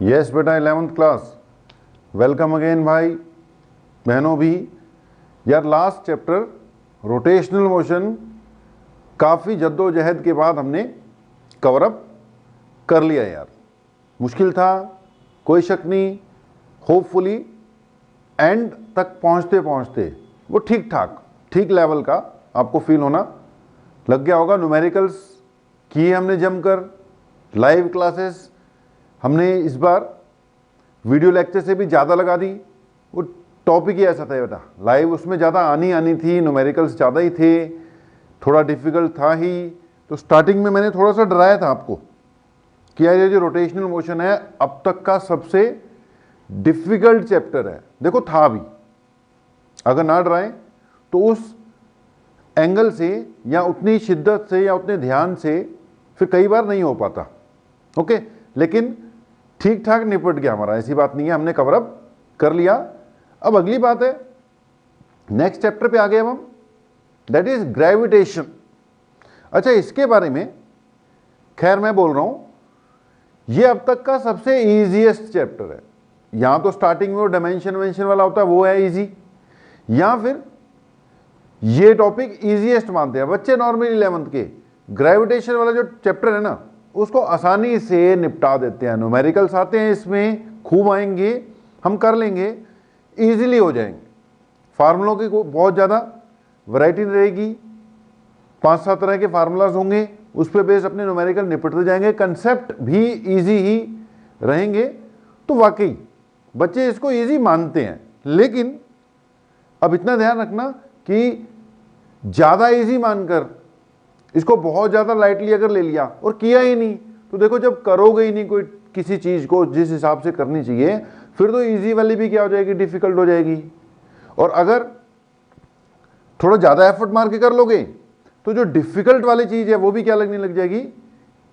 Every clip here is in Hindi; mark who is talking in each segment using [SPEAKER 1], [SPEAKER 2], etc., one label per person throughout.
[SPEAKER 1] यस बेटा 11th क्लास। वेलकम अगेन भाई बहनों भी। यार लास्ट चैप्टर रोटेशनल मोशन काफ़ी जद्दोजहद के बाद हमने कवर अप कर लिया यार। मुश्किल था, कोई शक नहीं। होपफुली एंड तक पहुंचते पहुंचते वो ठीक लेवल का आपको फील होना लग गया होगा। न्यूमेरिकल्स किए हमने जमकर, लाइव क्लासेस हमने इस बार वीडियो लेक्चर से भी ज़्यादा लगा दी। वो टॉपिक ही ऐसा था बेटा, लाइव उसमें ज़्यादा आनी थी, न्यूमेरिकल्स ज़्यादा ही थे, थोड़ा डिफ़िकल्ट था ही। तो स्टार्टिंग में मैंने थोड़ा सा डराया था आपको कि यार ये जो रोटेशनल मोशन है अब तक का सबसे डिफ़िकल्ट चैप्टर है। देखो था भी, अगर ना डराएं तो उस एंगल से या उतनी शिद्दत से या उतने ध्यान से फिर कई बार नहीं हो पाता। ओके, लेकिन ठीक ठाक निपट गया हमारा, ऐसी बात नहीं है, हमने कवर अप कर लिया। अब अगली बात है, नेक्स्ट चैप्टर पे आ गए अब हम, दैट इज ग्रेविटेशन। अच्छा, इसके बारे में खैर मैं बोल रहा हूं ये अब तक का सबसे इजीएस्ट चैप्टर है। यहां तो स्टार्टिंग में वो डायमेंशन वेंशन वाला होता है, वो है इजी, या फिर ये टॉपिक इजीएस्ट मानते हैं बच्चे नॉर्मल 11th के। ग्रेविटेशन वाला जो चैप्टर है ना उसको आसानी से निपटा देते हैं। न्यूमेरिकल्स आते हैं इसमें, खूब आएंगे, हम कर लेंगे, इजीली हो जाएंगे। फार्मूलों की बहुत ज़्यादा वैरायटी रहेगी, 5-7 तरह के फार्मूलाज होंगे, उस पर बेस अपने न्यूमेरिकल निपटते जाएंगे, कंसेप्ट भी इजी ही रहेंगे। तो वाकई बच्चे इसको इजी मानते हैं। लेकिन अब इतना ध्यान रखना कि ज़्यादा इजी मानकर इसको बहुत ज़्यादा लाइटली अगर ले लिया और किया ही नहीं, तो देखो जब करोगे ही नहीं कोई किसी चीज़ को जिस हिसाब से करनी चाहिए, फिर तो इजी वाली भी क्या हो जाएगी, डिफ़िकल्ट हो जाएगी। और अगर थोड़ा ज़्यादा एफर्ट मार के कर लोगे तो जो डिफ़िकल्ट वाली चीज़ है वो भी क्या लगने लग जाएगी,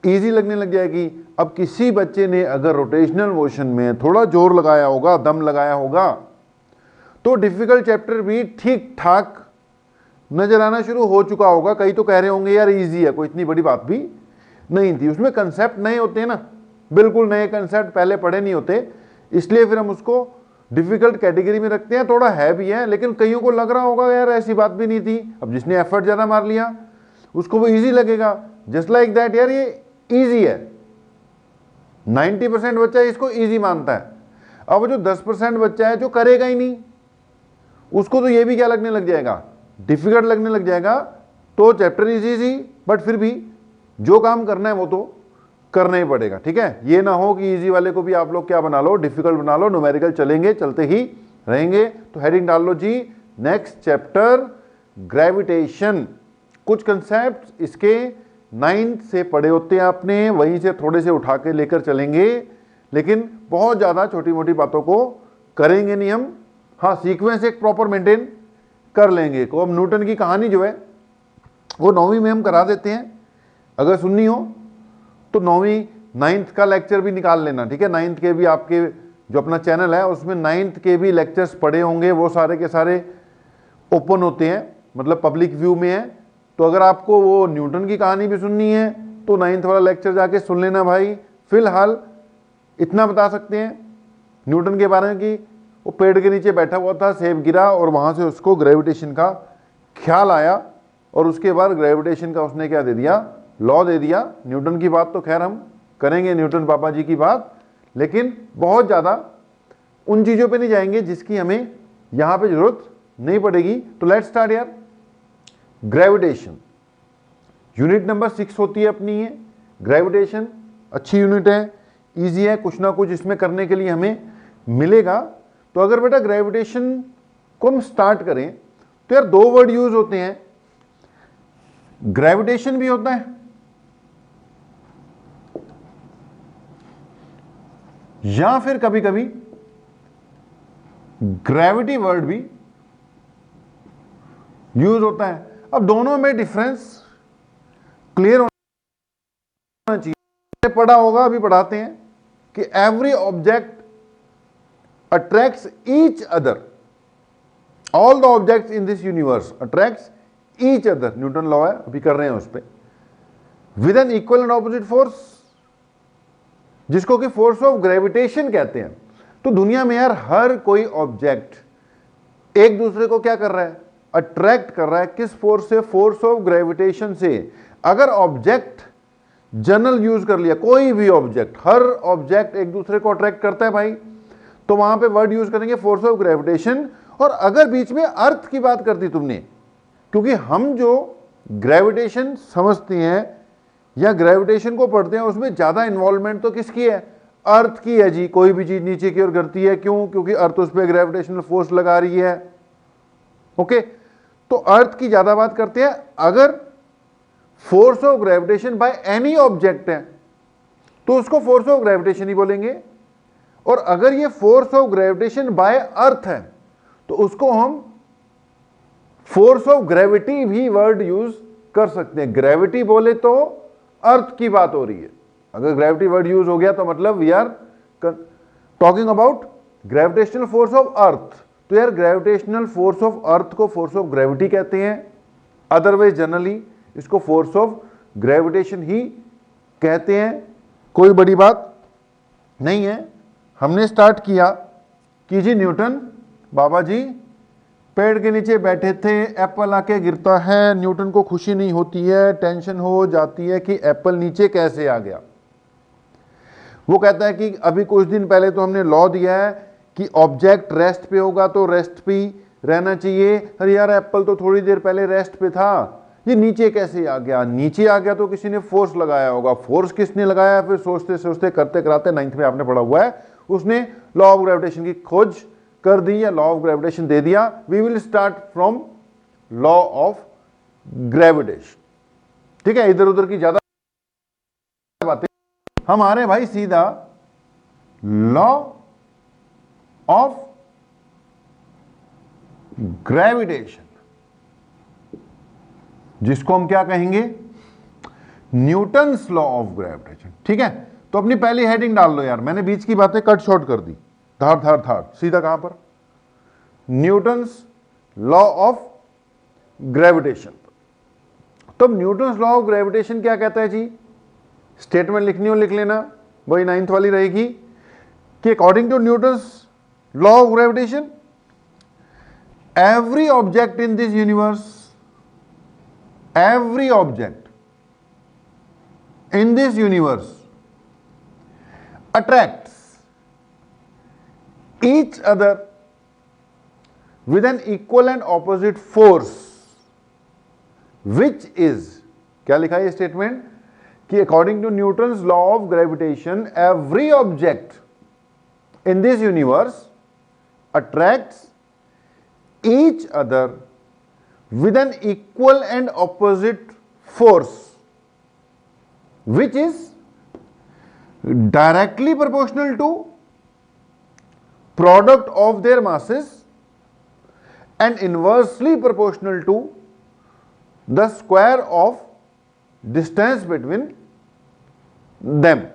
[SPEAKER 1] ईजी लगने लग जाएगी। अब किसी बच्चे ने अगर रोटेशनल मोशन में थोड़ा जोर लगाया होगा, दम लगाया होगा, तो डिफ़िकल्ट चैप्टर भी ठीक ठाक नजर आना शुरू हो चुका होगा। कई तो कह रहे होंगे यार इजी है, कोई इतनी बड़ी बात भी नहीं थी। उसमें कंसेप्ट नए होते हैं ना, बिल्कुल नए कंसेप्ट पहले पढ़े नहीं होते, इसलिए फिर हम उसको डिफिकल्ट कैटेगरी में रखते हैं। थोड़ा है भी है, लेकिन कईयों को लग रहा होगा यार ऐसी बात भी नहीं थी। अब जिसने एफर्ट ज़्यादा मार लिया उसको वो ईजी लगेगा। जस्ट लाइक दैट यार ये ईजी है, 90% बच्चा इसको ईजी मानता है। अब जो 10% बच्चा है जो करेगा ही नहीं, उसको तो ये भी क्या लगने लग जाएगा, डिफिकल्ट लगने लग जाएगा। तो चैप्टर इज इजी, बट फिर भी जो काम करना है वो तो करना ही पड़ेगा। ठीक है, ये ना हो कि इजी वाले को भी आप लोग क्या बना लो, डिफिकल्ट बना लो। न्यूमेरिकल चलेंगे, चलते ही रहेंगे। तो हेडिंग डाल लो जी, नेक्स्ट चैप्टर ग्रेविटेशन। कुछ कंसेप्ट इसके 9th से पढ़े होते हैं आपने, वहीं से थोड़े से उठा के लेकर चलेंगे, लेकिन बहुत ज़्यादा छोटी मोटी बातों को करेंगे नहीं हम। हाँ, सीक्वेंस एक प्रॉपर मेंटेन कर लेंगे। को अब न्यूटन की कहानी जो है वो 9वीं में हम करा देते हैं, अगर सुननी हो तो 9वीं 9th का लेक्चर भी निकाल लेना। ठीक है, 9th के भी आपके जो अपना चैनल है उसमें 9th के भी लेक्चर्स पड़े होंगे, वो सारे के सारे ओपन होते हैं, मतलब पब्लिक व्यू में है। तो अगर आपको वो न्यूटन की कहानी भी सुननी है तो 9th वाला लेक्चर जाके सुन लेना भाई। फिलहाल इतना बता सकते हैं न्यूटन के बारे में कि वो पेड़ के नीचे बैठा हुआ था, सेब गिरा और वहाँ से उसको ग्रेविटेशन का ख्याल आया, और उसके बाद ग्रेविटेशन का उसने क्या दे दिया, लॉ दे दिया। न्यूटन की बात तो खैर हम करेंगे, न्यूटन पापा जी की बात, लेकिन बहुत ज़्यादा उन चीज़ों पे नहीं जाएंगे जिसकी हमें यहाँ पे ज़रूरत नहीं पड़ेगी। तो लेट्स स्टार्ट यार। ग्रेविटेशन यूनिट नंबर 6 होती है अपनी ये ग्रेविटेशन। अच्छी यूनिट है, ईजी है, कुछ ना कुछ इसमें करने के लिए हमें मिलेगा। तो अगर बेटा ग्रेविटेशन को हम स्टार्ट करें तो यार 2 वर्ड यूज होते हैं, ग्रेविटेशन भी होता है या फिर कभी कभी ग्रेविटी वर्ड भी यूज होता है। अब दोनों में डिफरेंस क्लियर होना चाहिए। पढ़ा होगा, अभी पढ़ाते हैं कि every object attracts each other, all the objects in this universe attracts each other, Newton law है, अभी कर रहे हैं उस पे, with an equal and opposite force। जिसको कि फोर्स ऑफ ग्रेविटेशन कहते हैं। तो दुनिया में यार हर कोई ऑब्जेक्ट एक दूसरे को क्या कर रहा है, अट्रैक्ट कर रहा है। किस फोर्स से? फोर्स ऑफ ग्रेविटेशन से। अगर ऑब्जेक्ट जनरल यूज कर लिया, कोई भी ऑब्जेक्ट, हर ऑब्जेक्ट एक दूसरे को अट्रैक्ट करता है भाई, तो वहां पे वर्ड यूज करेंगे फोर्स ऑफ ग्रेविटेशन। और अगर बीच में अर्थ की बात कर दी तुमने, क्योंकि हम जो ग्रेविटेशन समझते हैं या ग्रेविटेशन को पढ़ते हैं उसमें ज्यादा इन्वॉल्वमेंट तो किसकी है? अर्थ की है जी। कोई भी चीज नीचे की ओर गिरती है, क्यों? क्योंकि अर्थ उस पर ग्रेविटेशनल फोर्स लगा रही है। ओके, तो अर्थ की ज्यादा बात करते हैं। अगर force of gravitation by any object है तो उसको फोर्स ऑफ ग्रेविटेशन ही बोलेंगे। और अगर ये फोर्स ऑफ ग्रेविटेशन बाय अर्थ है तो उसको हम फोर्स ऑफ ग्रेविटी भी वर्ड यूज कर सकते हैं। ग्रेविटी बोले तो अर्थ की बात हो रही है। अगर ग्रेविटी वर्ड यूज हो गया तो मतलब we are talking about gravitational force of Earth. तो यार ग्रेविटेशनल फोर्स ऑफ अर्थ को फोर्स ऑफ ग्रेविटी कहते हैं, अदरवाइज जनरली इसको फोर्स ऑफ ग्रेविटेशन ही कहते हैं। कोई बड़ी बात नहीं है। हमने स्टार्ट किया कि जी न्यूटन बाबा जी पेड़ के नीचे बैठे थे, एप्पल आके गिरता है, न्यूटन को खुशी नहीं होती है, टेंशन हो जाती है कि एप्पल नीचे कैसे आ गया। वो कहता है कि अभी कुछ दिन पहले तो हमने लॉ दिया है कि ऑब्जेक्ट रेस्ट पे होगा तो रेस्ट पे ही रहना चाहिए। अरे यार एप्पल तो थोड़ी देर पहले रेस्ट पे था, ये नीचे कैसे आ गया? नीचे आ गया तो किसी ने फोर्स लगाया होगा। फोर्स किसने लगाया? फिर सोचते सोचते करते कराते 9th में आपने पढ़ा हुआ है, उसने लॉ ऑफ ग्रेविटेशन की खोज कर दी या लॉ ऑफ ग्रेविटेशन दे दिया। We will start from law of gravitation. ठीक है, इधर उधर की ज्यादा बातें हम आ रहे हैं भाई सीधा लॉ ऑफ ग्रेविटेशन, जिसको हम क्या कहेंगे? Newton's law of gravitation. ठीक है, तो अपनी पहली हेडिंग डाल लो यार। मैंने बीच की बातें कट शॉर्ट कर दी, धार धार धार सीधा कहां पर? Newton's law of gravitation. तो न्यूटन्स लॉ ऑफ ग्रेविटेशन क्या कहता है जी? स्टेटमेंट लिखनी हो लिख लेना, वही 9th वाली रहेगी कि according to Newton's law of gravitation every object in this universe, every object in this universe attracts each other with an equal and opposite force, which is, क्या लिखा है ये स्टेटमेंट कि according to Newton's law of gravitation every object in this universe attracts each other with an equal and opposite force, which is directly proportional to product of their masses and inversely proportional to the square of distance between them।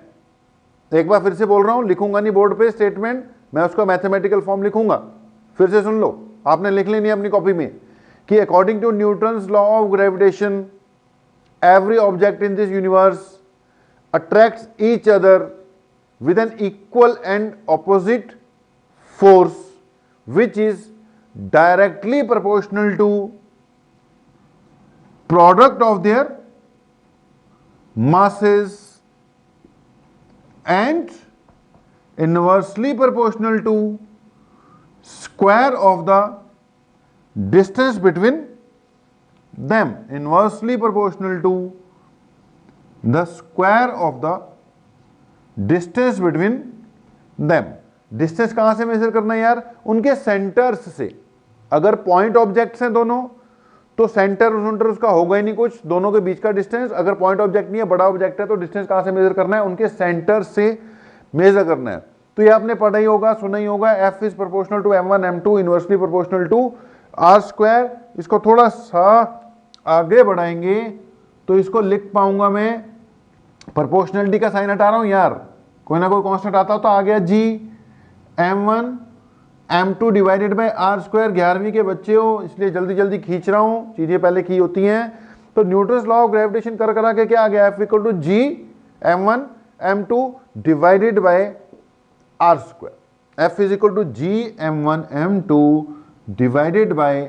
[SPEAKER 1] एक बार फिर से बोल रहा हूं, लिखूंगा नहीं बोर्ड पे स्टेटमेंट, मैं उसका मैथमेटिकल फॉर्म लिखूंगा। फिर से सुन लो, आपने लिख लेनी है अपनी कॉपी में कि according to Newton's law of gravitation every object in this universe attracts each other with an equal and opposite force which is directly proportional to product of their masses and inversely proportional to square of the distance between them, inversely proportional to the square of the distance between them। Distance कहां से मेजर करना है यार? उनके सेंटर्स से। अगर पॉइंट ऑब्जेक्ट्स हैं दोनों तो सेंटर और सेंटर उसका होगा ही नहीं कुछ, दोनों के बीच का डिस्टेंस। अगर पॉइंट ऑब्जेक्ट नहीं है, बड़ा ऑब्जेक्ट है, तो डिस्टेंस कहां से मेजर करना है? उनके सेंटर से मेजर करना है। तो ये आपने पढ़ा ही होगा, सुना ही होगा, F is proportional to M1 M2 inversely proportional to R square. इसको थोड़ा सा आगे बढ़ाएंगे तो इसको लिख पाऊंगा मैं, प्रोपोर्शनलिटी का साइन हटा रहा हूं यार, कोई ना कोई कांस्टेंट आता हो तो आ गया G M1 M2 divided by R square. 11वीं के बच्चे हो इसलिए जल्दी जल्दी खींच रहा हूं, चीजें पहले की होती हैं। तो न्यूटन्स लॉ ऑफ ग्रेविटेशन कर करा के क्या आ गया? F equal to G M1 m2 divided by r square, F is equal to G m1 m2 divided by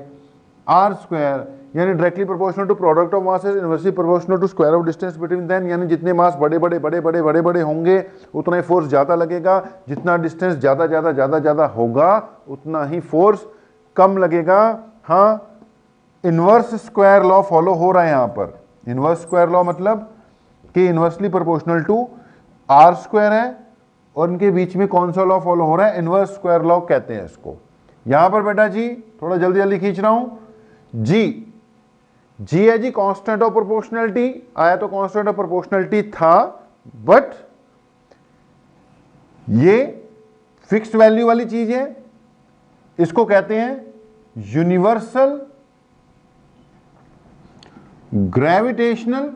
[SPEAKER 1] r square, यानी directly proportional to product of masses inversely proportional to square of distance between them, यानी जितने मास बड़े बड़े बड़े बड़े बड़े बड़े होंगे उतना ही फोर्स ज्यादा लगेगा, जितना डिस्टेंस ज्यादा ज्यादा ज्यादा ज्यादा होगा उतना ही फोर्स कम लगेगा। हाँ, इनवर्स स्क्वायर लॉ फॉलो हो रहा है यहां पर। इनवर्स स्क्वायर लॉ मतलब कि inversely proportional to R square है और इनके बीच में कौन सा लॉ फॉलो हो रहा है, इनवर्स स्क्वायर लॉ कहते हैं इसको। यहां पर बेटा जी थोड़ा जल्दी जल्दी खींच रहा हूं, जी है जी कांस्टेंट ऑफ प्रोपोर्शनलिटी, आया तो कांस्टेंट ऑफ प्रोपोर्शनलिटी था, बट ये फिक्स्ड वैल्यू वाली चीज है, इसको कहते हैं यूनिवर्सल ग्रेविटेशनल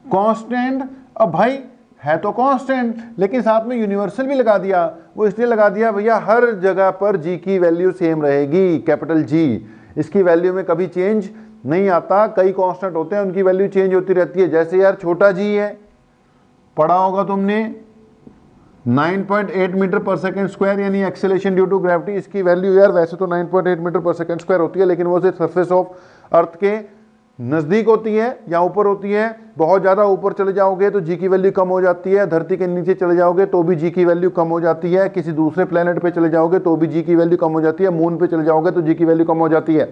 [SPEAKER 1] कांस्टेंट। अब भाई है तो कांस्टेंट लेकिन साथ में यूनिवर्सल भी लगा दिया, वो इसलिए लगा दिया भैया हर जगह पर जी की वैल्यू सेम रहेगी, कैपिटल जी, इसकी वैल्यू में कभी चेंज नहीं आता। कई कांस्टेंट होते हैं उनकी वैल्यू चेंज होती रहती है, जैसे यार छोटा जी है, पढ़ा होगा तुमने 9.8 मीटर पर सेकेंड स्क्वायर, यानी एक्सेलरेशन ड्यू टू ग्रेविटी, इसकी वैल्यू यार वैसे तो 9.8 मीटर पर सेकेंड स्क्वायर होती है, लेकिन वो सिर्फ सरफेस ऑफ अर्थ के नजदीक होती है या ऊपर होती है। बहुत ज्यादा ऊपर चले जाओगे तो जी की वैल्यू कम हो जाती है, धरती के नीचे चले जाओगे तो भी जी की वैल्यू कम हो जाती है, किसी दूसरे प्लेनेट पे चले जाओगे तो भी जी की वैल्यू कम हो जाती है, मून पे चले जाओगे तो जी की वैल्यू कम हो जाती है,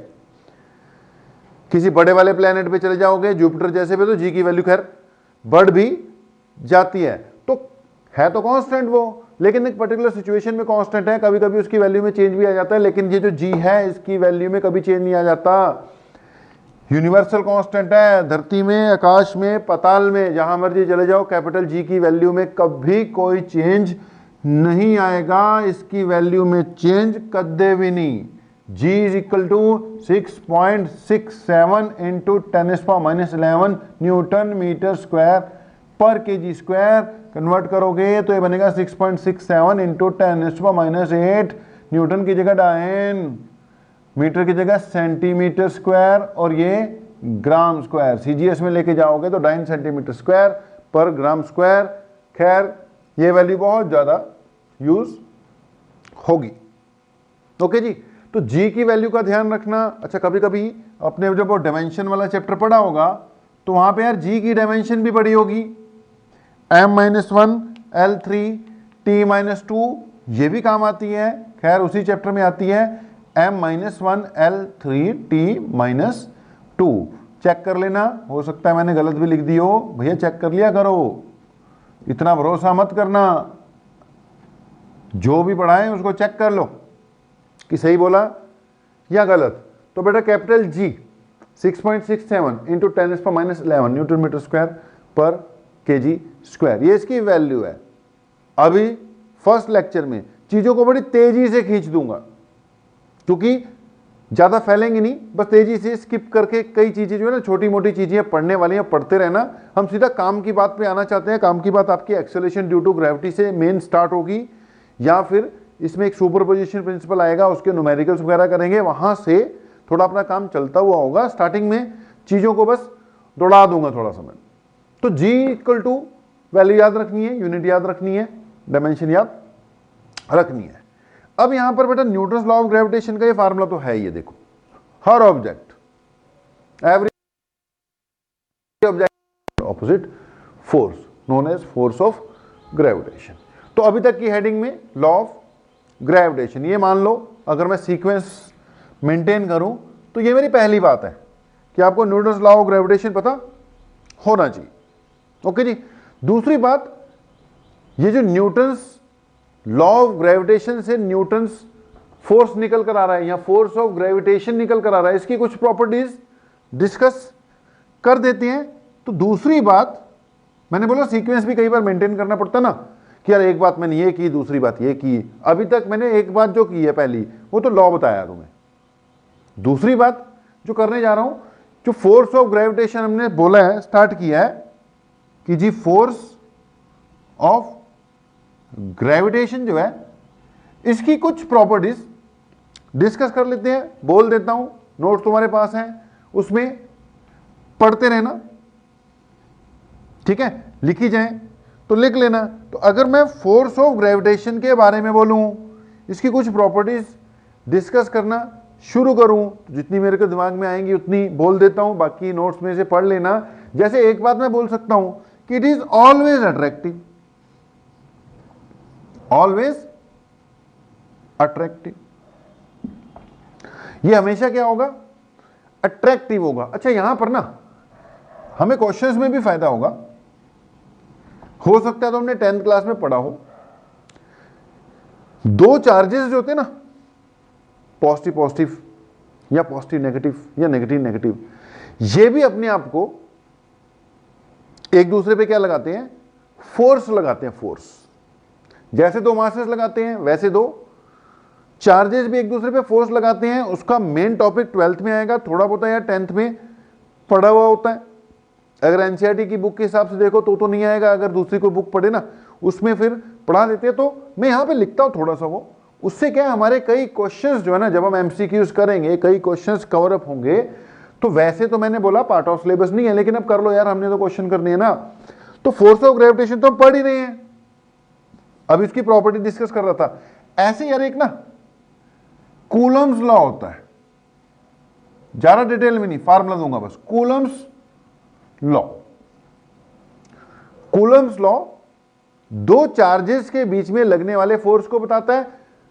[SPEAKER 1] किसी बड़े वाले प्लेनेट पे चले जाओगे जुपिटर जैसे पे तो जी की वैल्यू खैर बढ़ भी जाती है। तो है तो कांस्टेंट वो, लेकिन एक पर्टिकुलर सिचुएशन में कांस्टेंट है, कभी कभी उसकी वैल्यू में चेंज भी आ जाता है, लेकिन ये जो जी है इसकी वैल्यू में कभी चेंज नहीं आ जाता। यूनिवर्सल कांस्टेंट है, धरती में, आकाश में, पाताल में, जहां मर्जी चले जाओ, कैपिटल जी की वैल्यू में कभी कोई चेंज नहीं आएगा, इसकी वैल्यू में चेंज कदे भी नहीं। G is equal to 6.67 into 10⁻11 newton metre square per kg square. Convert करोगे तो ये बनेगा 6.67 इंटू 10⁻8 न्यूटन की जगह डायन, मीटर की जगह सेंटीमीटर स्क्वायर, और ये ग्राम स्क्वायर। सीजीएस में लेके जाओगे तो डायन सेंटीमीटर स्क्वायर पर ग्राम स्क्वायर। खैर ये वैल्यू बहुत ज्यादा यूज होगी। ओके जी, तो जी की वैल्यू का ध्यान रखना। अच्छा, कभी कभी अपने जब वो डायमेंशन वाला चैप्टर पढ़ा होगा तो वहां पे यार जी की डायमेंशन भी पढ़ी होगी, m-1 L3 T-2, ये भी काम आती है, खैर उसी चैप्टर में आती है, m-1 L3 T-2। चेक कर लेना, हो सकता है मैंने गलत भी लिख दी हो, भैया चेक कर लिया करो, इतना भरोसा मत करना, जो भी पढ़ाएं उसको चेक कर लो कि सही बोला या गलत। तो बेटा capital G 6.67 into 10⁻11 newton metre square per kg square, ये इसकी वैल्यू है। अभी फर्स्ट लेक्चर में चीजों को बड़ी तेजी से खींच दूंगा क्योंकि ज्यादा फैलेंगे नहीं, बस तेजी से स्किप करके कई चीजें जो है ना, छोटी मोटी चीजें पढ़ने वाली हैं, पढ़ते रहना। हम सीधा काम की बात पे आना चाहते हैं। काम की बात आपकी एक्सेलरेशन ड्यू टू ग्रेविटी से मेन स्टार्ट होगी, या फिर इसमें एक सुपरपोजिशन प्रिंसिपल आएगा, उसके न्यूमेरिकल्स वगैरह करेंगे, वहां से थोड़ा अपना काम चलता हुआ होगा। स्टार्टिंग में चीजों को बस दौड़ा दूंगा थोड़ा समय। तो G इक्वल टू वैल्यू याद रखनी है, यूनिट याद रखनी है, डायमेंशन याद रखनी है। अब यहां पर बेटा न्यूटन्स लॉ ऑफ ग्रेविटेशन का ये फार्मूला तो है, ये देखो, हर object every object opposite force known as force of gravitation. तो अभी तक की हेडिंग में लॉ ऑफ ग्रेविटेशन, ये मान लो अगर मैं सीक्वेंस मेंटेन करूं तो ये मेरी पहली बात है कि आपको न्यूटन्स लॉ ऑफ ग्रेविटेशन पता होना चाहिए। ओके जी, दूसरी बात, ये जो न्यूटन्स लॉ ऑफ ग्रेविटेशन से न्यूटन्स फोर्स निकल कर आ रहा है या फोर्स ऑफ ग्रेविटेशन निकल कर आ रहा है, इसकी कुछ प्रॉपर्टीज डिस्कस कर देते हैं। तो दूसरी बात, मैंने बोला सीक्वेंस भी कई बार मेंटेन करना पड़ता ना, कि यार एक बात मैंने ये की, दूसरी बात ये की। अभी तक मैंने एक बात जो की है पहली, वो तो लॉ बताया तुम्हें। दूसरी बात जो करने जा रहा हूं, जो फोर्स ऑफ ग्रेविटेशन हमने बोला है, स्टार्ट किया है कि जी फोर्स ऑफ ग्रेविटेशन जो है, इसकी कुछ प्रॉपर्टीज डिस्कस कर लेते हैं। बोल देता हूं, नोट्स तुम्हारे पास हैं, उसमें पढ़ते रहना, ठीक है, लिखी जाए। तो लिख लेना। तो अगर मैं फोर्स ऑफ ग्रेविटेशन के बारे में बोलूं, इसकी कुछ प्रॉपर्टीज डिस्कस करना शुरू करूं, तो जितनी मेरे को दिमाग में आएंगी उतनी बोल देता हूं, बाकी नोट्स में से पढ़ लेना। जैसे एक बात मैं बोल सकता हूं कि it is always attractive, always attractive. ये हमेशा क्या होगा? अट्रैक्टिव होगा। अच्छा, यहां पर ना हमें क्वेश्चंस में भी फायदा होगा। हो सकता है तो हमने 10th क्लास में पढ़ा हो, दो चार्जेस जो होते हैं ना, पॉजिटिव पॉजिटिव या पॉजिटिव नेगेटिव या नेगेटिव नेगेटिव, ये भी अपने आप को एक दूसरे पे क्या लगाते हैं? फोर्स लगाते हैं, फोर्स। जैसे दो मासेस लगाते हैं वैसे दो चार्जेस भी एक दूसरे पे फोर्स लगाते हैं। उसका मेन टॉपिक 12th में आएगा, थोड़ा बहुत या 10th में पढ़ा हुआ होता है। अगर एनसीईआरटी की बुक के हिसाब से देखो तो नहीं आएगा, अगर दूसरी कोई बुक पढ़े ना उसमें फिर पढ़ा देते हैं। तो मैं यहां पे लिखता हूं थोड़ा सा, वो उससे क्या हमारे कई क्वेश्चंस जो है ना, जब हम एमसीक्यूज करेंगे कई क्वेश्चंस कवर अप होंगे। तो वैसे तो मैंने बोला पार्ट ऑफ सिलेबस नहीं है, लेकिन अब कर लो यार, हमने तो क्वेश्चन करनी है ना। तो फोर्स ऑफ ग्रेविटेशन तो हम पढ़ ही रहे हैं, अब इसकी प्रॉपर्टी डिस्कस कर रहा था। ऐसे यार एक ना कूलम्स लॉ होता है, ज्यादा डिटेल में नहीं, फार्मूला दूंगा बस। कूलम्स लॉ, कूलम्स लॉ दो चार्जेस के बीच में लगने वाले फोर्स को बताता है।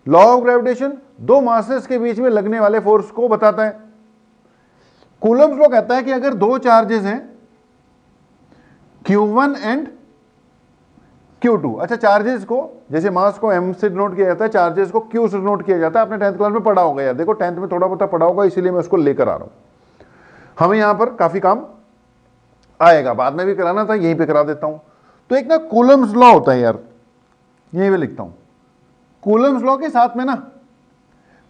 [SPEAKER 1] लॉ ऑफ ग्रेविटेशन दो मासेस के बीच में लगने वाले फोर्स को बताता है। कूलम्स लॉ कहता है कि अगर दो चार्जेस हैं Q1 एंड Q2, अच्छा चार्जेस को जैसे मास को m से डिनोट किया जाता है, चार्जेस को Q से डिनोट किया जाता है। आपने 10th क्लास में पढ़ा होगा यार, देखो 10th में थोड़ा बहुत पढ़ा होगा, इसीलिए मैं उसको लेकर आ रहा हूं। हमें यहां पर काफी काम आएगा, बाद में भी कराना था, यहीं पे करा देता हूं। तो एक ना कूलम्स लॉ होता है यार, यहीं पे लिखता हूं। कूलम्स लॉ के साथ में ना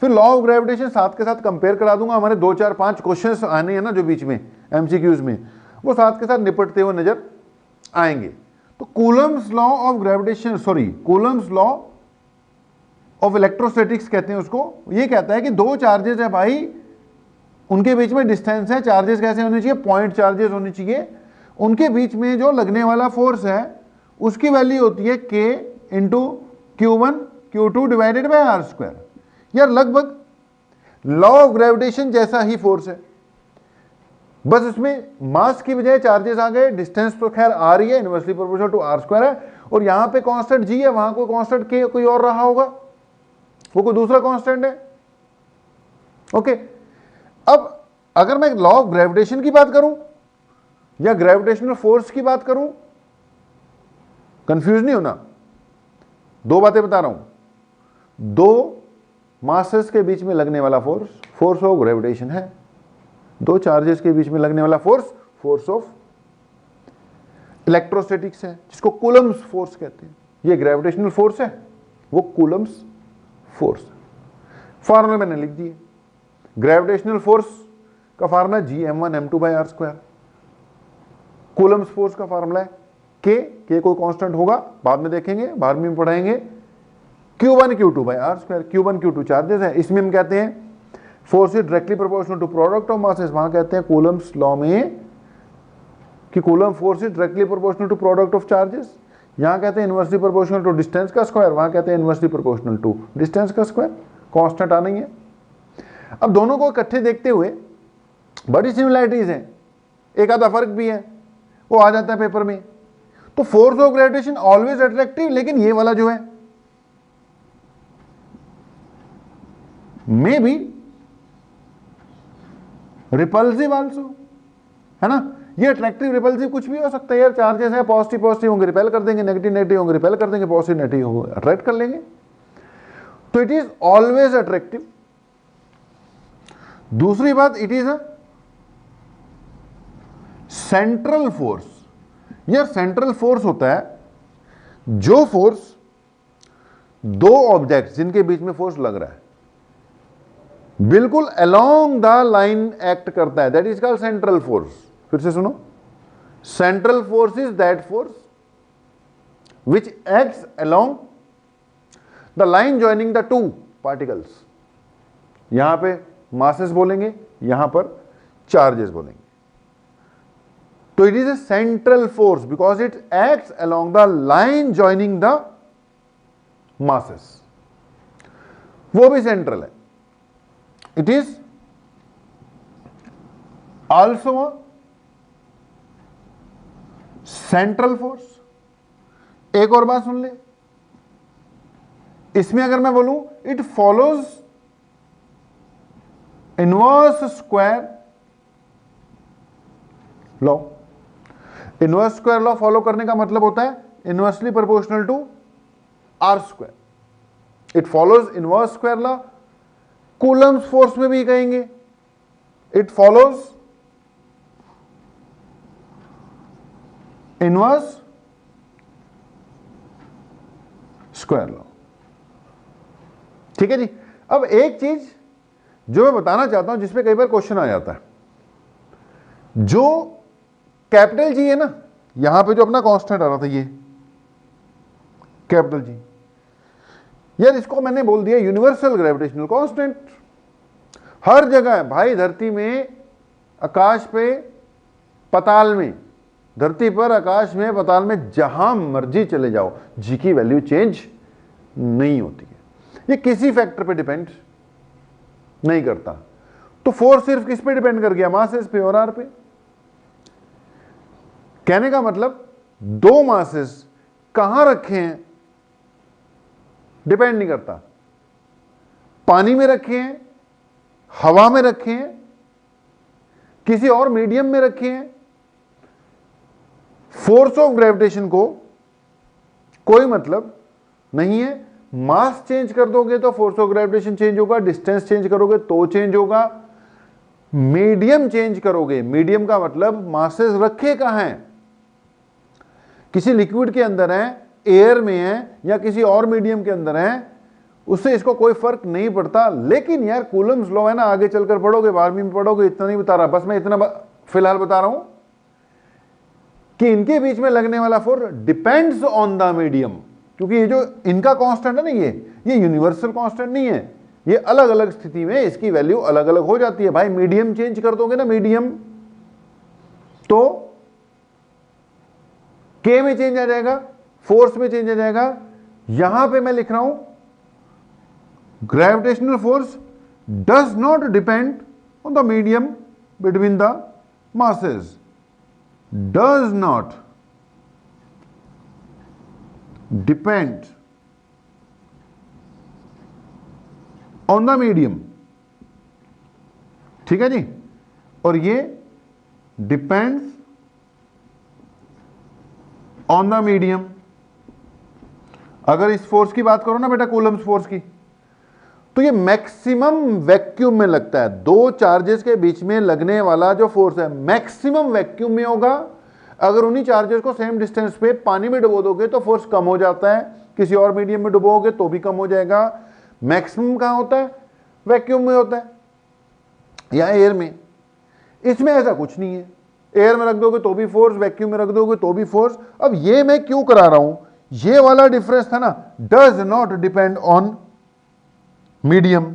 [SPEAKER 1] फिर लॉ ऑफ ग्रेविटेशन साथ के साथ कंपेयर करा दूंगा। हमारे 2 4 5 क्वेश्चंस आने हैं ना जो बीच में एमसीक्यूज में, वो साथ के साथ निपटते हुए नजर आएंगे। तो Coulomb's law of gravitation, sorry Coulomb's law of electrostatics कहते हैं उसको। ये कहता है कि दो चार्जेस है भाई, उनके बीच में डिस्टेंस है, चार्जेस कैसे होने चाहिए? पॉइंट चार्जेस होने चाहिए। उनके बीच में जो लगने वाला फोर्स है उसकी वैल्यू होती है K into Q1 Q2 divided by R square. यार लगभग लॉ ऑफ ग्रेविटेशन जैसा ही फोर्स है, बस इसमें मास की बजाय चार्जेस आ गए, डिस्टेंस तो खैर R ही है, inversely proportional to R square है, और यहां पे कांस्टेंट G है, वहां कोई कांस्टेंट K कोई और रहा होगा, वो कोई दूसरा कांस्टेंट है। ओके, अब अगर मैं लॉ ऑफ ग्रेविटेशन की बात करूं या ग्रेविटेशनल फोर्स की बात करूं, कंफ्यूज नहीं होना, दो बातें बता रहा हूं। दो मासेस के बीच में लगने वाला फोर्स, फोर्स ऑफ ग्रेविटेशन है। दो चार्जेस के बीच में लगने वाला फोर्स, फोर्स ऑफ इलेक्ट्रोस्टैटिक्स है, जिसको कूलम्स फोर्स कहते हैं। ये ग्रेविटेशनल फोर्स है, वो कूलम्स फोर्स। फॉर्मूला मैंने लिख दिए, ग्रेविटेशनल फोर्स का फार्मूला Gm1m2/r²। कूलम्स फोर्स का फार्मूला है K कोई कांस्टेंट होगा, बाद में देखेंगे, 12वीं में पढ़ाएंगे। Q1 Q2/r², Q1 Q2 charges है। इसमें हम कहते हैं force is directly proportional to product of masses, वहां कहते हैं कूलम्स लॉ में कि Coulomb force is directly proportional to product of charges. यहां कहते हैं इनवर्सली प्रोपोर्शनल टू डिस्टेंस का स्क्वायर, वहां कहते हैं इनवर्सली प्रोपोर्शनल टू डिस्टेंस का स्क्वायर। कांस्टेंट आना ही है। अब दोनों को इकट्ठे देखते हुए बड़ी सिमिलरिटीज हैं, एक आधा फर्क भी है, वो आ जाता है पेपर में। तो force of gravitation always attractive, लेकिन ये वाला जो है मे बी रिपल्सिव आल्सो, है ना। ये अट्रैक्टिव रिपल्सिव कुछ भी हो सकता है यार। चार्जेस है, पॉजिटिव पॉजिटिव होंगे रिपेल कर देंगे, नेगेटिव नेगेटिव होंगे रिपेल कर देंगे, पॉजिटिव नेगेटिव होंगे अट्रैक्ट कर लेंगे। तो इट इज ऑलवेज अट्रैक्टिव। दूसरी बात, it is a central force. यह सेंट्रल फोर्स होता है जो फोर्स दो ऑब्जेक्ट जिनके बीच में फोर्स लग रहा है बिल्कुल अलोंग द लाइन एक्ट करता है, that is called central force. फिर से सुनो, central force is that force which acts along the line joining the two particles. यहां पे मासेस बोलेंगे, यहां पर चार्जेस बोलेंगे। तो it is a central force because it acts along the line joining the masses, वो भी सेंट्रल है। It is also a central force. एक और बात सुन ले, इसमें अगर मैं बोलूं it follows inverse square law. Inverse square law follow करने का मतलब होता है inversely proportional to R square. It follows inverse square law. Coulomb's force में भी कहेंगे it follows inverse square law. ठीक है जी। अब एक चीज जो मैं बताना चाहता हूं जिसमें कई बार क्वेश्चन आ जाता है, जो कैपिटल जी है ना, यहां पे जो अपना कांस्टेंट आ रहा था ये कैपिटल जी, यार इसको मैंने बोल दिया यूनिवर्सल ग्रेविटेशनल कांस्टेंट। हर जगह है भाई, धरती में, आकाश पे, पताल में, धरती पर, आकाश में, पताल में, जहां मर्जी चले जाओ, जी की वैल्यू चेंज नहीं होती है। ये किसी फैक्टर पे डिपेंड नहीं करता। तो फोर्स सिर्फ किस पे डिपेंड कर गया? मासेस पे और आर पे। कहने का मतलब दो मासेस कहां रखे हैं डिपेंड नहीं करता। पानी में रखे हैं, हवा में रखे हैं, किसी और मीडियम में रखे हैं, फोर्स ऑफ ग्रेविटेशन को कोई मतलब नहीं है। मास चेंज कर दोगे तो फोर्स ऑफ ग्रेविटेशन चेंज होगा, डिस्टेंस चेंज करोगे तो चेंज होगा, मीडियम चेंज करोगे, मीडियम का मतलब मासेस रखे कहां हैं, किसी लिक्विड के अंदर है, एयर में है, या किसी और मीडियम के अंदर है, उससे इसको कोई फर्क नहीं पड़ता। लेकिन यार कूलम्स लॉ है ना, आगे चलकर पढ़ोगे, 12वीं में पढ़ोगे, इतना नहीं बता रहा, बस मैं इतना फिलहाल बता रहा हूं कि इनके बीच में लगने वाला force depends on the medium. क्योंकि ये जो इनका कांस्टेंट है ना, ये यूनिवर्सल कांस्टेंट नहीं है, ये अलग अलग स्थिति में इसकी वैल्यू अलग अलग हो जाती है। भाई मीडियम चेंज कर दोगे ना, मीडियम, तो के में चेंज आ जाएगा, फोर्स में चेंज आ जाएगा। यहां पे मैं लिख रहा हूं gravitational force does not depend on the medium between the masses, does not depend on the medium। ठीक है जी। और ये डिपेंड्स ऑन द मीडियम। अगर इस फोर्स की बात करो ना बेटा, कूलम्स फोर्स की, तो ये मैक्सिमम वैक्यूम में लगता है। दो चार्जेस के बीच में लगने वाला जो फोर्स है मैक्सिमम वैक्यूम में होगा। अगर उन्हीं चार्जेस को सेम डिस्टेंस पे पानी में डुबो दोगे तो फोर्स कम हो जाता है, किसी और मीडियम में डुबोगे तो भी कम हो जाएगा। मैक्सिमम कहां होता है? वैक्यूम में होता है या एयर में। इसमें ऐसा कुछ नहीं है, एयर में रख दोगे तो भी फोर्स, वैक्यूम में रख दोगे तो भी फोर्स। अब ये मैं क्यों करा रहा हूं, ये वाला डिफरेंस था ना, does not depend on medium,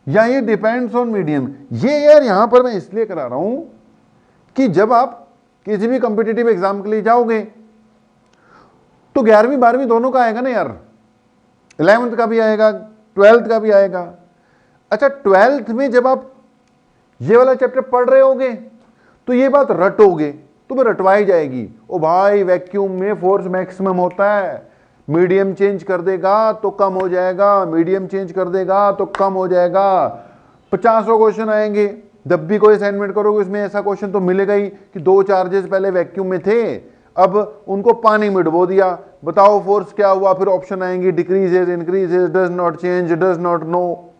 [SPEAKER 1] या ये डिपेंड्स ऑन मीडियम, ये यार यहां पर मैं इसलिए करा रहा हूं कि जब आप किसी भी कॉम्पिटिटिव एग्जाम के लिए जाओगे तो 11वीं 12वीं दोनों का आएगा ना यार, 11th का भी आएगा, 12th का भी आएगा। अच्छा 12th में जब आप ये वाला चैप्टर पढ़ रहे होगे तो ये बात रटोगे, तुम्हें रटवाई जाएगी। ओ भाई वैक्यूम में फोर्स मैक्सिमम होता है, मीडियम चेंज कर देगा तो कम हो जाएगा, मीडियम चेंज कर देगा तो कम हो जाएगा। 50 क्वेश्चन आएंगे, जब भी कोई असाइनमेंट करोगे उसमें ऐसा क्वेश्चन तो मिलेगा ही कि दो चार्जेस पहले वैक्यूम में थे, अब उनको पानी में डुबो दिया, बताओ फोर्स क्या हुआ। फिर ऑप्शन आएंगे decreases, increases, does not change, does not know.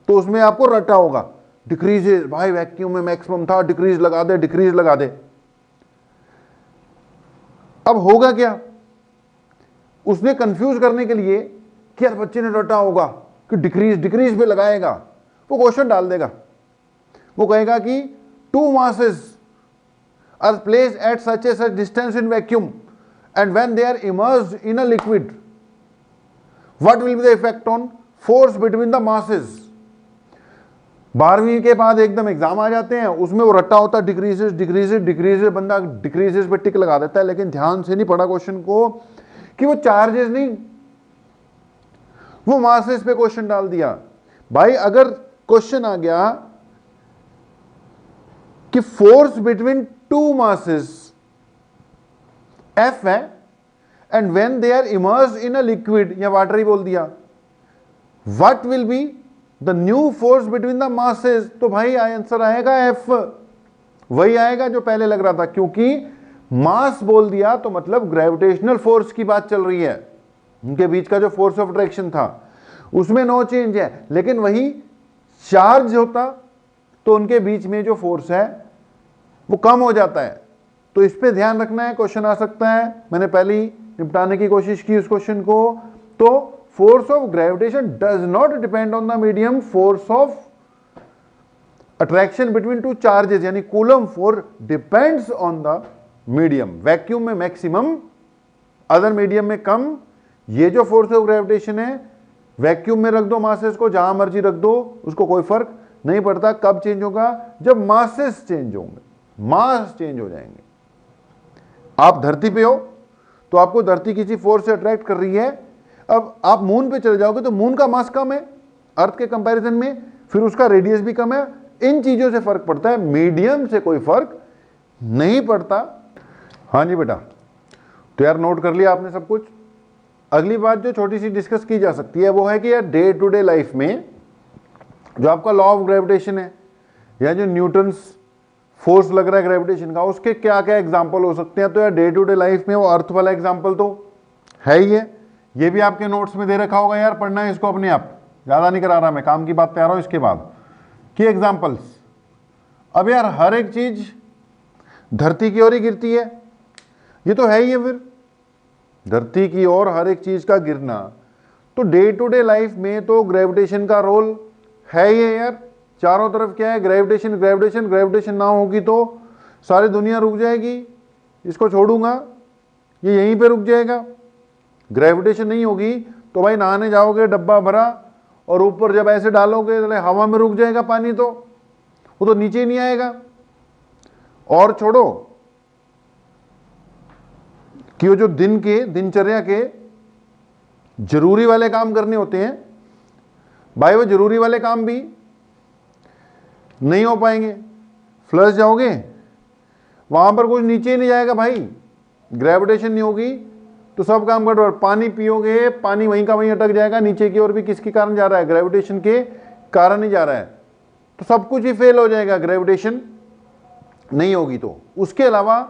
[SPEAKER 1] तो उसमें आपको रटा होगा डिक्रीजेज, भाई वैक्यूम में मैक्सिमम था, डिक्रीज लगा दे, डिक्रीज लगा दे। अब होगा क्या, उसने कंफ्यूज करने के लिए कि यार बच्चे ने रटा होगा कि डिक्रीज डिक्रीज पे लगाएगा, वो क्वेश्चन डाल देगा। वो कहेगा कि two masses are placed at such a such distance in vacuum and when they are immersed in a liquid what will be the effect on force between the masses. 12वीं के बाद एकदम एग्जाम आ जाते हैं, उसमें वो रट्टा होता है डिक्रीजेस डिक्रीजेस डिक्रीजेस, बंदा डिक्रीजेस पे टिक लगा देता है, लेकिन ध्यान से नहीं पढ़ा क्वेश्चन को कि वो चार्जेस नहीं, वो मासेस पे क्वेश्चन डाल दिया। भाई अगर क्वेश्चन आ गया कि force between two masses F है and when they are immersed in a liquid या वाटर ही बोल दिया, what will be the new force between the masses, तो भाई आंसर आएगा F, वही आएगा जो पहले लग रहा था, क्योंकि मास बोल दिया तो मतलब ग्रेविटेशनल फोर्स की बात चल रही है, उनके बीच का जो फोर्स ऑफ अट्रैक्शन था उसमें नो चेंज है, लेकिन वही चार्ज होता तो उनके बीच में जो फोर्स है वो कम हो जाता है। तो इस पे ध्यान रखना है, क्वेश्चन आ सकता है, मैंने पहले ही निपटाने की कोशिश की उस क्वेश्चन को। तो force of gravitation does not depend on the medium, force of attraction between two charges यानी Coulomb force depends on the medium. Vacuum में मैक्सिमम, अदर मीडियम में कम। ये जो फोर्स ऑफ ग्रेविटेशन है वैक्यूम में रख दो मासेस को, जहां मर्जी रख दो, उसको कोई फर्क नहीं पड़ता। कब चेंज होगा? जब मासेस चेंज होंगे, मास चेंज हो जाएंगे। आप धरती पे हो तो आपको धरती किसी फोर्स से अट्रैक्ट कर रही है, अब आप मून पे चले जाओगे तो मून का मास कम है अर्थ के कंपैरिजन में, फिर उसका रेडियस भी कम है। इन चीजों से फर्क पड़ता है, मीडियम से कोई फर्क नहीं पड़ता। हाँ जी बेटा, तो यार नोट कर लिया आपने सब कुछ। अगली बात जो छोटी सी डिस्कस की जा सकती है वो है कि यार डे टू डे लाइफ में जो आपका लॉ ऑफ ग्रेविटेशन है या जो न्यूटन्स फोर्स लग रहा है ग्रेविटेशन का, उसके क्या क्या एग्जाम्पल हो सकते हैं। तो यार डे टू डे लाइफ में वो अर्थ वाला एग्जाम्पल तो है ही है, ये भी आपके नोट्स में दे रखा होगा यार, पढ़ना है इसको अपने आप, ज़्यादा नहीं करा रहा मैं, काम की बात पे आ रहा हूँ। इसके बाद की एग्जाम्पल्स, अब यार हर एक चीज धरती की ओर ही गिरती है, ये तो है ही है, फिर धरती की ओर हर एक चीज का गिरना, तो डे टू डे लाइफ में तो ग्रेविटेशन का रोल है ही है यार। चारों तरफ क्या है? Gravitation gravitation gravitation. ना होगी तो सारी दुनिया रुक जाएगी, इसको छोड़ूंगा ये यहीं पे रुक जाएगा। ग्रेविटेशन नहीं होगी तो भाई नहाने जाओगे डब्बा भरा और ऊपर जब ऐसे डालोगे तो हवा में रुक जाएगा पानी, तो वो तो नीचे ही नहीं आएगा। और छोड़ो कि वो जो दिन के दिनचर्या के जरूरी वाले काम करने होते हैं भाई, वो जरूरी वाले काम भी नहीं हो पाएंगे। फ्लश जाओगे वहां पर कुछ नीचे ही नहीं जाएगा भाई, ग्रेविटेशन नहीं होगी तो सब काम गड़बड़। पानी पियोगे, पानी वहीं का वहीं अटक जाएगा, नीचे की ओर भी किसके कारण जा रहा है? ग्रेविटेशन के कारण ही जा रहा है, तो सब कुछ ही फेल हो जाएगा ग्रेविटेशन नहीं होगी तो। उसके अलावा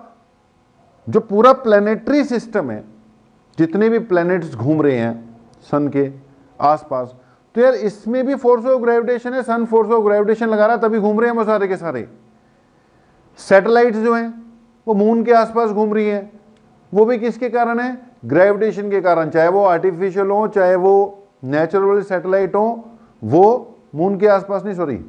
[SPEAKER 1] जो पूरा प्लैनेटरी सिस्टम है, जितने भी प्लैनेट्स घूम रहे हैं सन के आसपास, तो यार इसमें भी फोर्स ऑफ ग्रेविटेशन है, सन फोर्स ऑफ ग्रेविटेशन लगा रहा है तभी घूम रहे हैं वो सारे के सारे। सैटेलाइट्स जो हैं वो मून के आसपास घूम रही हैं, वो भी किसके कारण है? ग्रेविटेशन के कारण। चाहे वो आर्टिफिशियल हो चाहे वो नेचुरल सैटेलाइट हो, वो मून के आसपास नहीं, सॉरी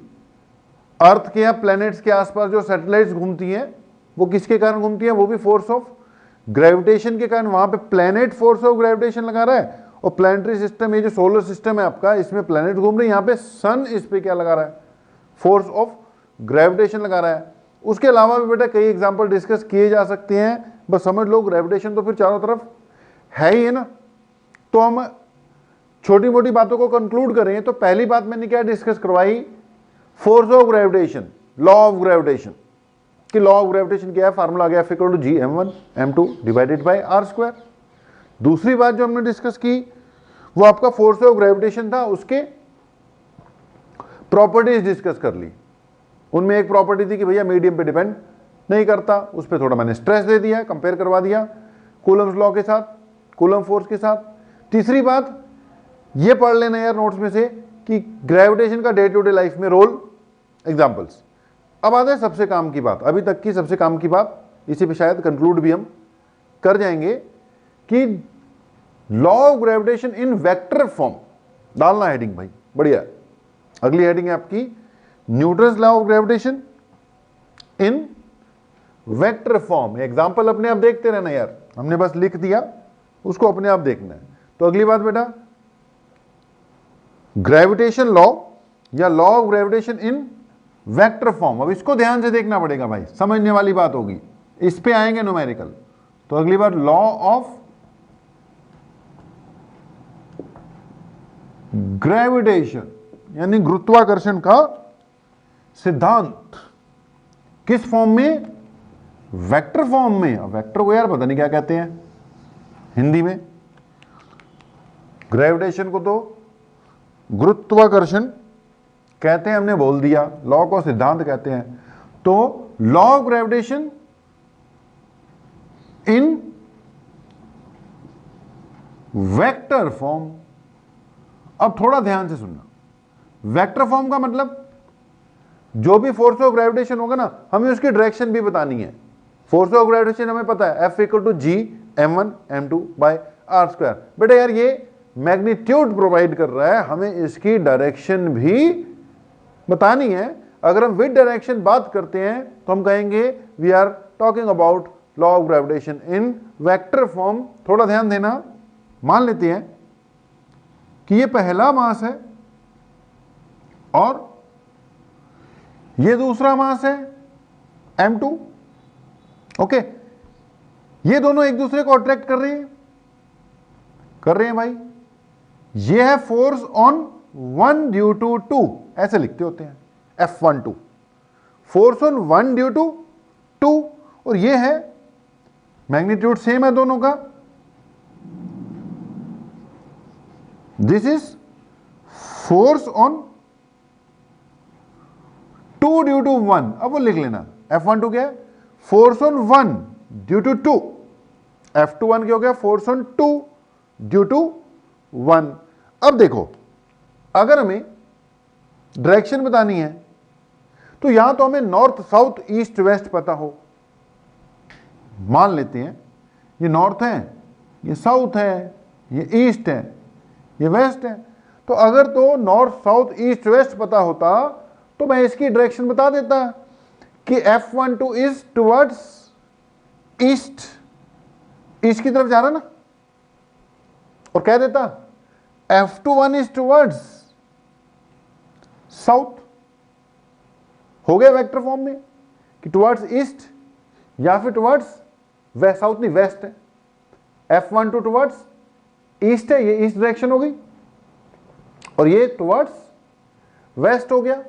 [SPEAKER 1] अर्थ के या प्लैनेट्स के आसपास जो सैटेलाइट्स घूमती हैं वो किसके कारण घूमती हैं? वो भी फोर्स ऑफ ग्रेविटेशन के कारण। वहां पे प्लैनेट फोर्स ऑफ ग्रेविटेशन लगा रहा है, और प्लैनेटरी सिस्टम, ये जो सोलर सिस्टम है आपका, इसमें प्लैनेट घूम रहे हैं, यहाँ पे सन इस पे क्या लगा रहा है? फोर्स ऑफ ग्रेविटेशन लगा रहा है। उसके अलावा भी बेटा कई एग्जांपल डिस्कस किए जा सकते हैं, बस समझ लो ग्रेविटेशन तो फिर चारों तरफ है ही है ना। तो हम छोटी मोटी बातों को कंक्लूड करें तो पहली बात मैंने क्या डिस्कस करवाई? Force of gravitation, law of gravitation, कि लॉ ऑफ ग्रेविटेशन क्या है? फार्मूला आ गया F=G(m1m2) डिवाइडेड बाय r²। दूसरी बात जो हमने डिस्कस की वो आपका फोर्स ऑफ ग्रेविटेशन था, उसके प्रॉपर्टीज डिस्कस कर ली। उनमें एक प्रॉपर्टी थी कि भैया मीडियम पे डिपेंड नहीं करता, उस पर थोड़ा मैंने स्ट्रेस दे दिया, कंपेयर करवा दिया कूलम्स लॉ के साथ, कूलम फोर्स के साथ। तीसरी बात ये पढ़ लेना यार नोट्स में से कि ग्रेविटेशन का डे टू डे लाइफ में रोल, एग्जांपल्स। अब आता है सबसे काम की बात, अभी तक की सबसे काम की बात, इसी पे शायद कंक्लूड भी हम कर जाएंगे, कि law of gravitation in vector form डालना हेडिंग भाई, बढ़िया। अगली हेडिंग है आपकी Newton's law of gravitation in vector form. Example अपने आप देखते रहना यार, हमने बस लिख दिया, उसको अपने आप देखना है। तो अगली बात बेटा, ग्रेविटेशन लॉ या law of gravitation in vector form. अब इसको ध्यान से देखना पड़ेगा भाई, समझने वाली बात होगी, इस पे आएंगे न्यूमेरिकल। तो अगली बार लॉ ऑफ ग्रेविटेशन यानी गुरुत्वाकर्षण का सिद्धांत किस फॉर्म में? वेक्टर फॉर्म में। अब वेक्टर को यार पता नहीं क्या कहते हैं हिंदी में, ग्रेविटेशन को तो गुरुत्वाकर्षण कहते हैं, हमने बोल दिया, लॉ को सिद्धांत कहते हैं। तो law of gravitation in vector form. अब थोड़ा ध्यान से सुनना, वेक्टर फॉर्म का मतलब जो भी फोर्स ऑफ ग्रेविटेशन होगा ना, हमें उसकी डायरेक्शन भी बतानी है। फोर्स ऑफ ग्रेविटेशन हमें पता है F equal to G m1 m2 by r square. बेटा यार ये मैग्नीट्यूड प्रोवाइड कर रहा है, हमें इसकी डायरेक्शन भी बतानी है। अगर हम विद डायरेक्शन बात करते हैं तो हम कहेंगे we are talking about law of gravitation in vector form. थोड़ा ध्यान देना, मान लेते हैं कि ये पहला मास है और ये दूसरा मास है m2। ओके, ये दोनों एक दूसरे को अट्रैक्ट कर रहे हैं भाई। ये है फोर्स ऑन 1 ड्यू टू 2, ऐसे लिखते होते हैं F12, force on 1 due to 2। और ये है मैग्नीट्यूड सेम है दोनों का, this is force on 2 due to 1। अब वो लिख लेना, F12 क्या है? Force on 1 due to 2। F21 क्या हो गया? Force on 2 due to 1। अब देखो, अगर हमें डायरेक्शन बतानी है तो यहां तो हमें नॉर्थ साउथ ईस्ट वेस्ट पता हो। मान लेते हैं ये नॉर्थ है, ये साउथ है, ये ईस्ट है, ये वेस्ट है। तो अगर तो नॉर्थ साउथ ईस्ट वेस्ट पता होता तो मैं इसकी डायरेक्शन बता देता कि F12 is towards east, east की तरफ जा रहा ना, और कह देता F21 इज टुवर्ड्स साउथ। हो गया वेक्टर फॉर्म में कि टुवर्ड्स ईस्ट या फिर टुवर्ड्स वेस्ट, साउथ नहीं वेस्ट है। F12 टुवर्ड्स ईस्ट है, ये ईस्ट डायरेक्शन हो गई, और ये टुवर्ड्स वेस्ट हो गया।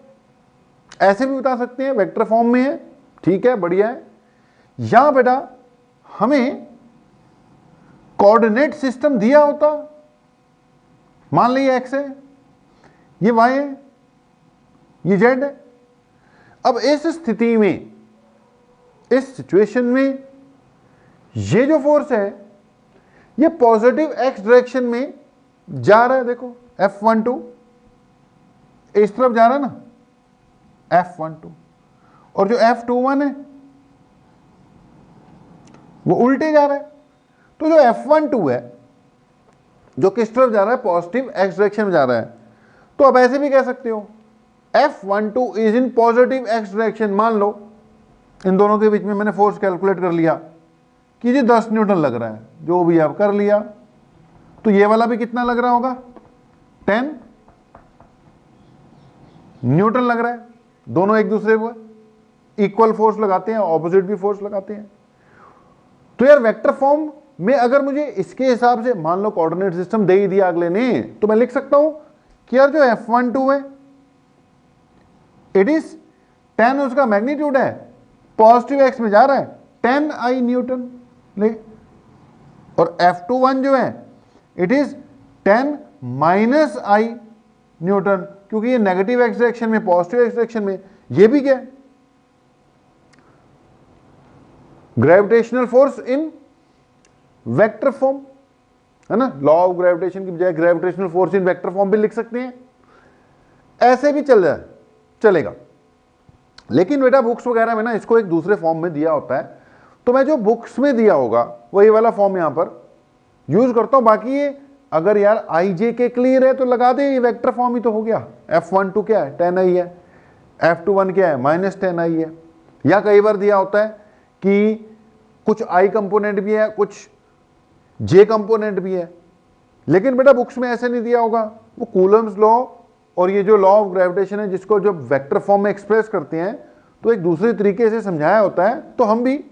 [SPEAKER 1] ऐसे भी बता सकते हैं, वेक्टर फॉर्म में है, ठीक है, बढ़िया है। यहां बेटा हमें कोऑर्डिनेट सिस्टम दिया होता, मान लीजिए x है, ये y है, ये z है। अब इस स्थिति में, इस सिचुएशन में ये जो फोर्स है ये पॉजिटिव x डायरेक्शन में जा रहा है। देखो F12 इस तरफ जा रहा है ना, F12, और जो F21 है वो उल्टे जा रहा है। तो जो F12 है जो किस तरफ जा रहा है? पॉजिटिव x डायरेक्शन में जा रहा है। तो अब ऐसे भी कह सकते हो F12 is in positive x direction. मान लो इन दोनों के बीच में मैंने फोर्स कैलकुलेट कर लिया कि जी 10 न्यूटन लग रहा है, जो भी आप कर लिया। तो ये वाला भी कितना लग रहा होगा? 10 न्यूटन लग रहा है। दोनों एक दूसरे को इक्वल फोर्स लगाते हैं, ऑपोजिट भी फोर्स लगाते हैं। तो यार वेक्टर फॉर्म में अगर मुझे इसके हिसाब से, मान लो कोऑर्डिनेट सिस्टम दे ही दिया अगले ने, तो मैं लिख सकता हूं कि यार जो F12 है इट इज 10, उसका मैग्नीट्यूड है, पॉजिटिव एक्स में जा रहा है, 10 न्यूटन ले। और F21 जो है इट इज 10 - न्यूटन, क्योंकि ये नेगेटिव एक्स डायरेक्शन में, पॉजिटिव एक्स डायरेक्शन में। ये भी क्या है? Gravitational force in vector form है ना। लॉ ऑफ ग्रेविटेशन की बजाय gravitational force in vector form भी लिख सकते हैं, ऐसे भी चलेगा। लेकिन बेटा बुक्स वगैरह में ना इसको एक दूसरे फॉर्म में दिया होता है, तो मैं जो बुक्स में दिया होगा वही वाला फॉर्म यहां पर यूज करता हूं। बाकी ये अगर यार IJ के क्लियर है तो लगा दे, ये वेक्टर फॉर्म ही तो हो गया। F12 क्या है? 10i है। F21 क्या है? -10i है। या कई बार दिया होता है कि कुछ I कंपोनेंट भी है, कुछ J कंपोनेंट भी है, लेकिन बेटा बुक्स में ऐसे नहीं दिया होगा। वो कूलम्स लॉ और ये जो लॉ ऑफ ग्रेविटेशन है जिसको जब वेक्टर फॉर्म में एक्सप्रेस करते हैं तो एक दूसरे तरीके से समझाया होता है, तो हम भी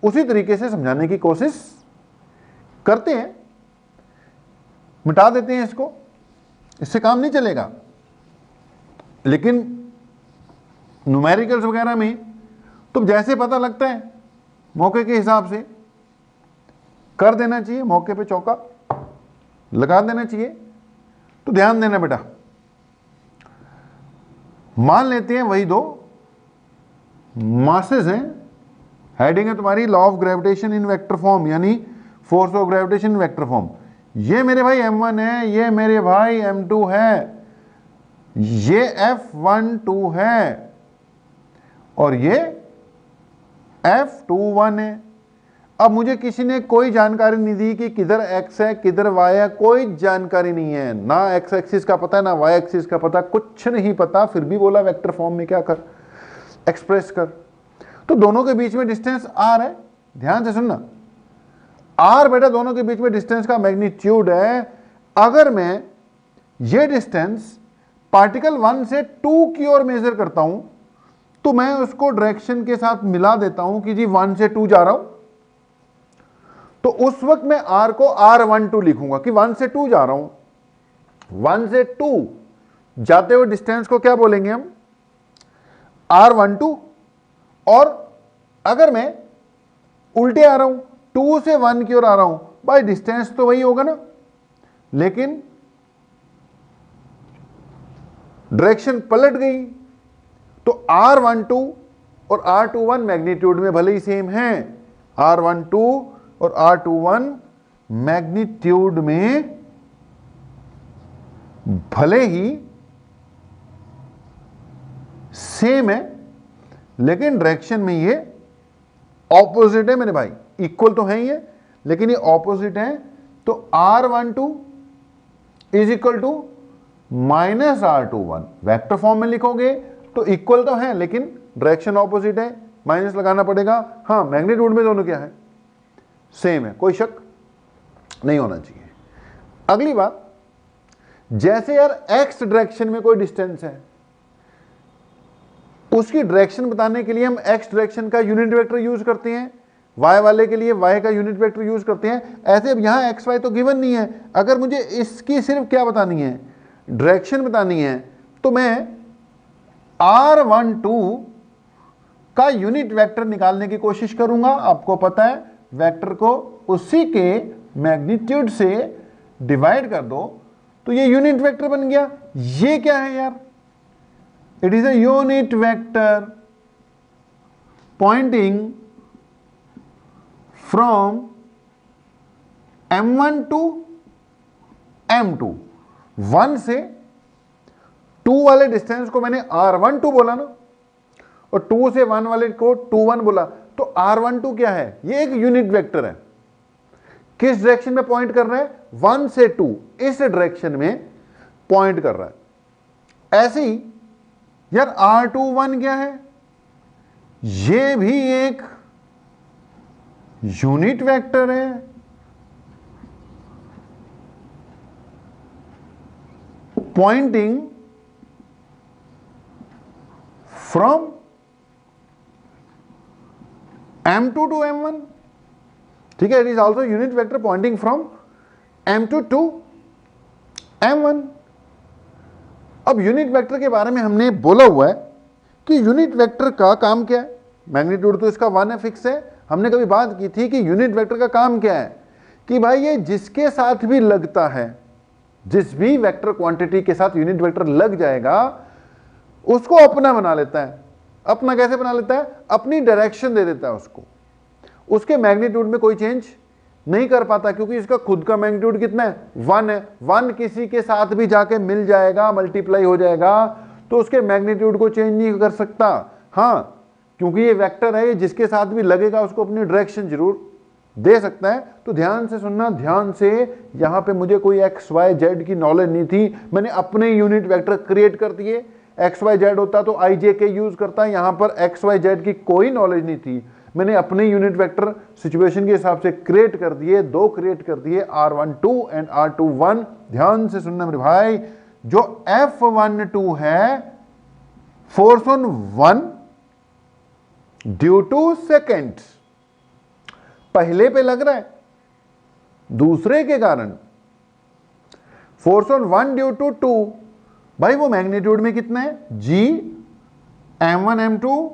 [SPEAKER 1] उसी तरीके से समझाने की कोशिश करते हैं। मिटा देते हैं इसको, इससे काम नहीं चलेगा। लेकिन न्यूमेरिकल्स वगैरह में तो जैसे पता लगता है मौके के हिसाब से कर देना चाहिए, मौके पे चौका लगा देना चाहिए। तो ध्यान देना बेटा, मान लेते हैं वही दो मासेस हैं, हेडिंग है तुम्हारी law of gravitation in vector form, यानी force of gravitation in vector form. ये मेरे भाई m1 है, ये मेरे भाई m2 है, ये F12 है और ये F21 है। अब मुझे किसी ने कोई जानकारी नहीं दी कि किधर x है किधर y है, कोई जानकारी नहीं है, ना x एक्सिस का पता है ना y एक्सिस का पता, कुछ नहीं पता, फिर भी बोला वेक्टर फॉर्म में क्या कर, एक्सप्रेस कर। तो दोनों के बीच में डिस्टेंस r है, ध्यान से सुनना, r बेटा दोनों के बीच में डिस्टेंस का मैग्नीट्यूड है। अगर मैं ये डिस्टेंस पार्टिकल 1 से 2 की ओर मेजर करता हूं तो मैं उसको डायरेक्शन के साथ मिला देता हूं कि जी 1 से 2 जा रहा हूं, तो उस वक्त मैं r को r12 लिखूंगा कि 1 से 2 जा रहा हूं। 1 से 2 जाते हुए डिस्टेंस को क्या बोलेंगे हम, r12। और अगर मैं उल्टे आ रहा हूं, 2 से 1 की ओर आ रहा हूं, भाई डिस्टेंस तो वही होगा ना, लेकिन डायरेक्शन पलट गई। तो r12 और r21 मैग्नीट्यूड में भले ही सेम हैं, r12 और r21 मैग्नीट्यूड में भले ही सेम है, लेकिन डायरेक्शन में ये ऑपोजिट है मेरे भाई। इक्वल तो है ही है लेकिन ये ऑपोजिट है। तो r12 is equal to minus r21, vector form में लिखोगे तो इक्वल तो है लेकिन डायरेक्शन ऑपोजिट है, माइनस लगाना पड़ेगा। हाँ, मैग्नीट्यूड में दोनों क्या है, सेम है, कोई शक नहीं होना चाहिए। अगली बात, जैसे यार x डायरेक्शन में कोई डिस्टेंस है, उसकी डायरेक्शन बताने के लिए हम x डायरेक्शन का यूनिट वेक्टर यूज करते हैं, y वाले के लिए y का यूनिट वेक्टर यूज करते हैं। ऐसे अब यहां x y तो गिवन नहीं है, अगर मुझे इसकी सिर्फ क्या बतानी है, डायरेक्शन बतानी है, तो मैं r12 का यूनिट वेक्टर निकालने की कोशिश करूंगा। आपको पता है वेक्टर को उसी के मैग्नीट्यूड से डिवाइड कर दो तो ये यूनिट वेक्टर बन गया। ये क्या है यार, it is a unit vector pointing from m1 to m2। 1 से 2 वाले डिस्टेंस को मैंने r12 बोला ना, और 2 से 1 वाले को 21 बोला, तो r12 क्या है, ये एक यूनिट वेक्टर है। किस डायरेक्शन में पॉइंट कर रहा है, 1 से 2, इस डायरेक्शन में पॉइंट कर रहा है। ऐसे ही यार r21 क्या है, ये भी एक यूनिट वेक्टर है। Pointing from m2 to m1, ठीक है, it is also unit vector pointing from m2 to m1। अब यूनिट वेक्टर के बारे में हमने बोला हुआ है कि यूनिट वेक्टर का काम क्या है, मैग्नीट्यूड तो इसका 1 है, फिक्स है। हमने कभी बात की थी कि यूनिट वेक्टर का काम क्या है, कि भाई ये जिसके साथ भी लगता है, जिस भी वेक्टर क्वांटिटी के साथ यूनिट वेक्टर लग जाएगा उसको अपना बना लेता है। अपना कैसे बना लेता है, अपनी डायरेक्शन दे देता है उसको, उसके मैग्नीट्यूड में कोई चेंज नहीं कर पाता, क्योंकि इसका खुद का मैग्नीट्यूड कितना है, 1 है। 1 किसी के साथ भी जाके मिल जाएगा, मल्टीप्लाई हो जाएगा, तो उसके मैग्नीट्यूड को चेंज नहीं कर सकता। हाँ, क्योंकि ये वेक्टर है, ये जिसके साथ भी लगेगा उसको अपनी डायरेक्शन जरूर दे सकता है। तो ध्यान से सुनना, ध्यान से, यहां पे मुझे कोई एक्स वाई जेड की नॉलेज नहीं थी, मैंने अपने यूनिट वेक्टर क्रिएट कर दिए। एक्स वाई जेड होता तो आई जे के यूज करता, यहां पर एक्स वाई जेड की कोई नॉलेज नहीं थी, मैंने अपने यूनिट वेक्टर सिचुएशन के हिसाब से क्रिएट कर दिए, 2 क्रिएट कर दिए, r12 एंड r21। ध्यान से सुनना मेरे भाई, जो F12 है force on 1 due to second, पहले पे लग रहा है, दूसरे के कारण फोर्स ऑन 1 ड्यू टू 2, भाई वो मैग्नीट्यूड में कितना है, G m1 m2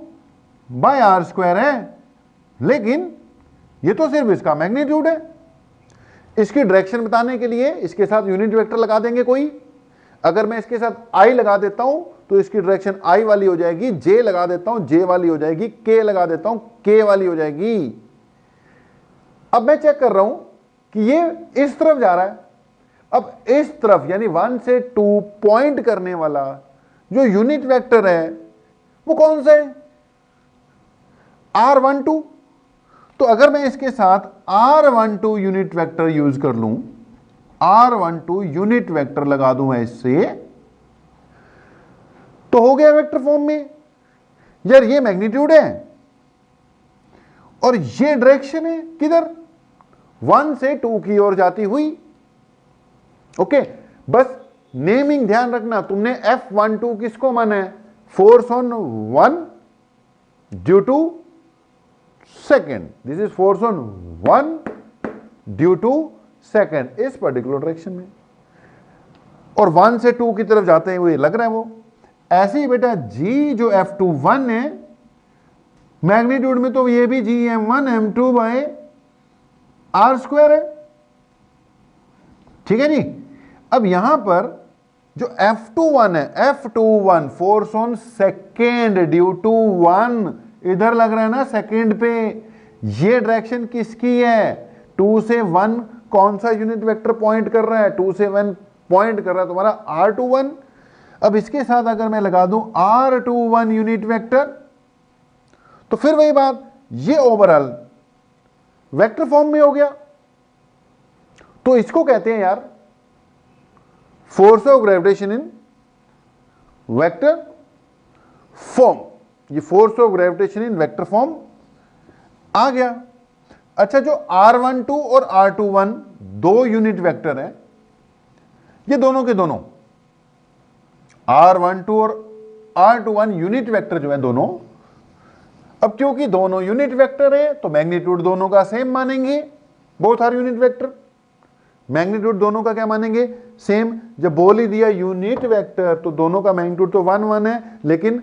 [SPEAKER 1] by R square है, लेकिन ये तो सिर्फ इसका मैग्नीट्यूड है। इसकी डायरेक्शन बताने के लिए इसके साथ यूनिट वेक्टर लगा देंगे कोई। अगर मैं इसके साथ I लगा देता हूं तो इसकी डायरेक्शन I वाली हो जाएगी, J लगा देता हूं J वाली हो जाएगी, K लगा देता हूं K वाली हो जाएगी। अब मैं चेक कर रहा हूं कि ये इस तरफ जा रहा है, अब इस तरफ यानी 1 से 2 पॉइंट करने वाला जो यूनिट वेक्टर है वो कौन सा है, R12। तो अगर मैं इसके साथ R12 यूनिट वेक्टर यूज कर लूं, R12 यूनिट वेक्टर लगा दूं ऐसे, तो हो गया वेक्टर फॉर्म में। यार ये मैग्नीट्यूड है और ये डायरेक्शन है किधर, 1 से 2 की ओर जाती हुई। ओके, बस नेमिंग ध्यान रखना, तुमने F12 किसको माना है, force on 1 due to second, this is force on 1 due to second इस पर्टिकुलर डायरेक्शन में, और 1 से 2 की तरफ जाते हुए लग रहा है वो। ऐसे ही बेटा G जो F21 है मैग्नीट्यूड में, तो ये भी G m1 m2 by R square है, ठीक है जी। अब यहां पर जो F21 है, F21 force on second due to 1, इधर लग रहा है ना सेकेंड पे, ये डायरेक्शन किसकी है, 2 से 1 कौन सा यूनिट वेक्टर पॉइंट कर रहा है, 2 से 1 पॉइंट कर रहा है तुम्हारा R21। अब इसके साथ अगर मैं लगा दूं R21 यूनिट वेक्टर, तो फिर वही बात, ये ओवरऑल वेक्टर फॉर्म में हो गया। तो इसको कहते हैं यार force of gravitation in vector form, ये force of gravitation in vector form आ गया। अच्छा, जो R12 और R21 दो यूनिट वेक्टर हैं, ये दोनों के दोनों R12 और R21 यूनिट वेक्टर जो है दोनों, अब क्योंकि दोनों यूनिट वेक्टर है तो मैग्नीट्यूड दोनों का सेम मानेंगे, both are unit vector, magnitude दोनों का क्या मानेंगे, सेम। जब बोल ही दिया यूनिट वेक्टर तो दोनों का मैग्नीट्यूड तो 1 1 है, लेकिन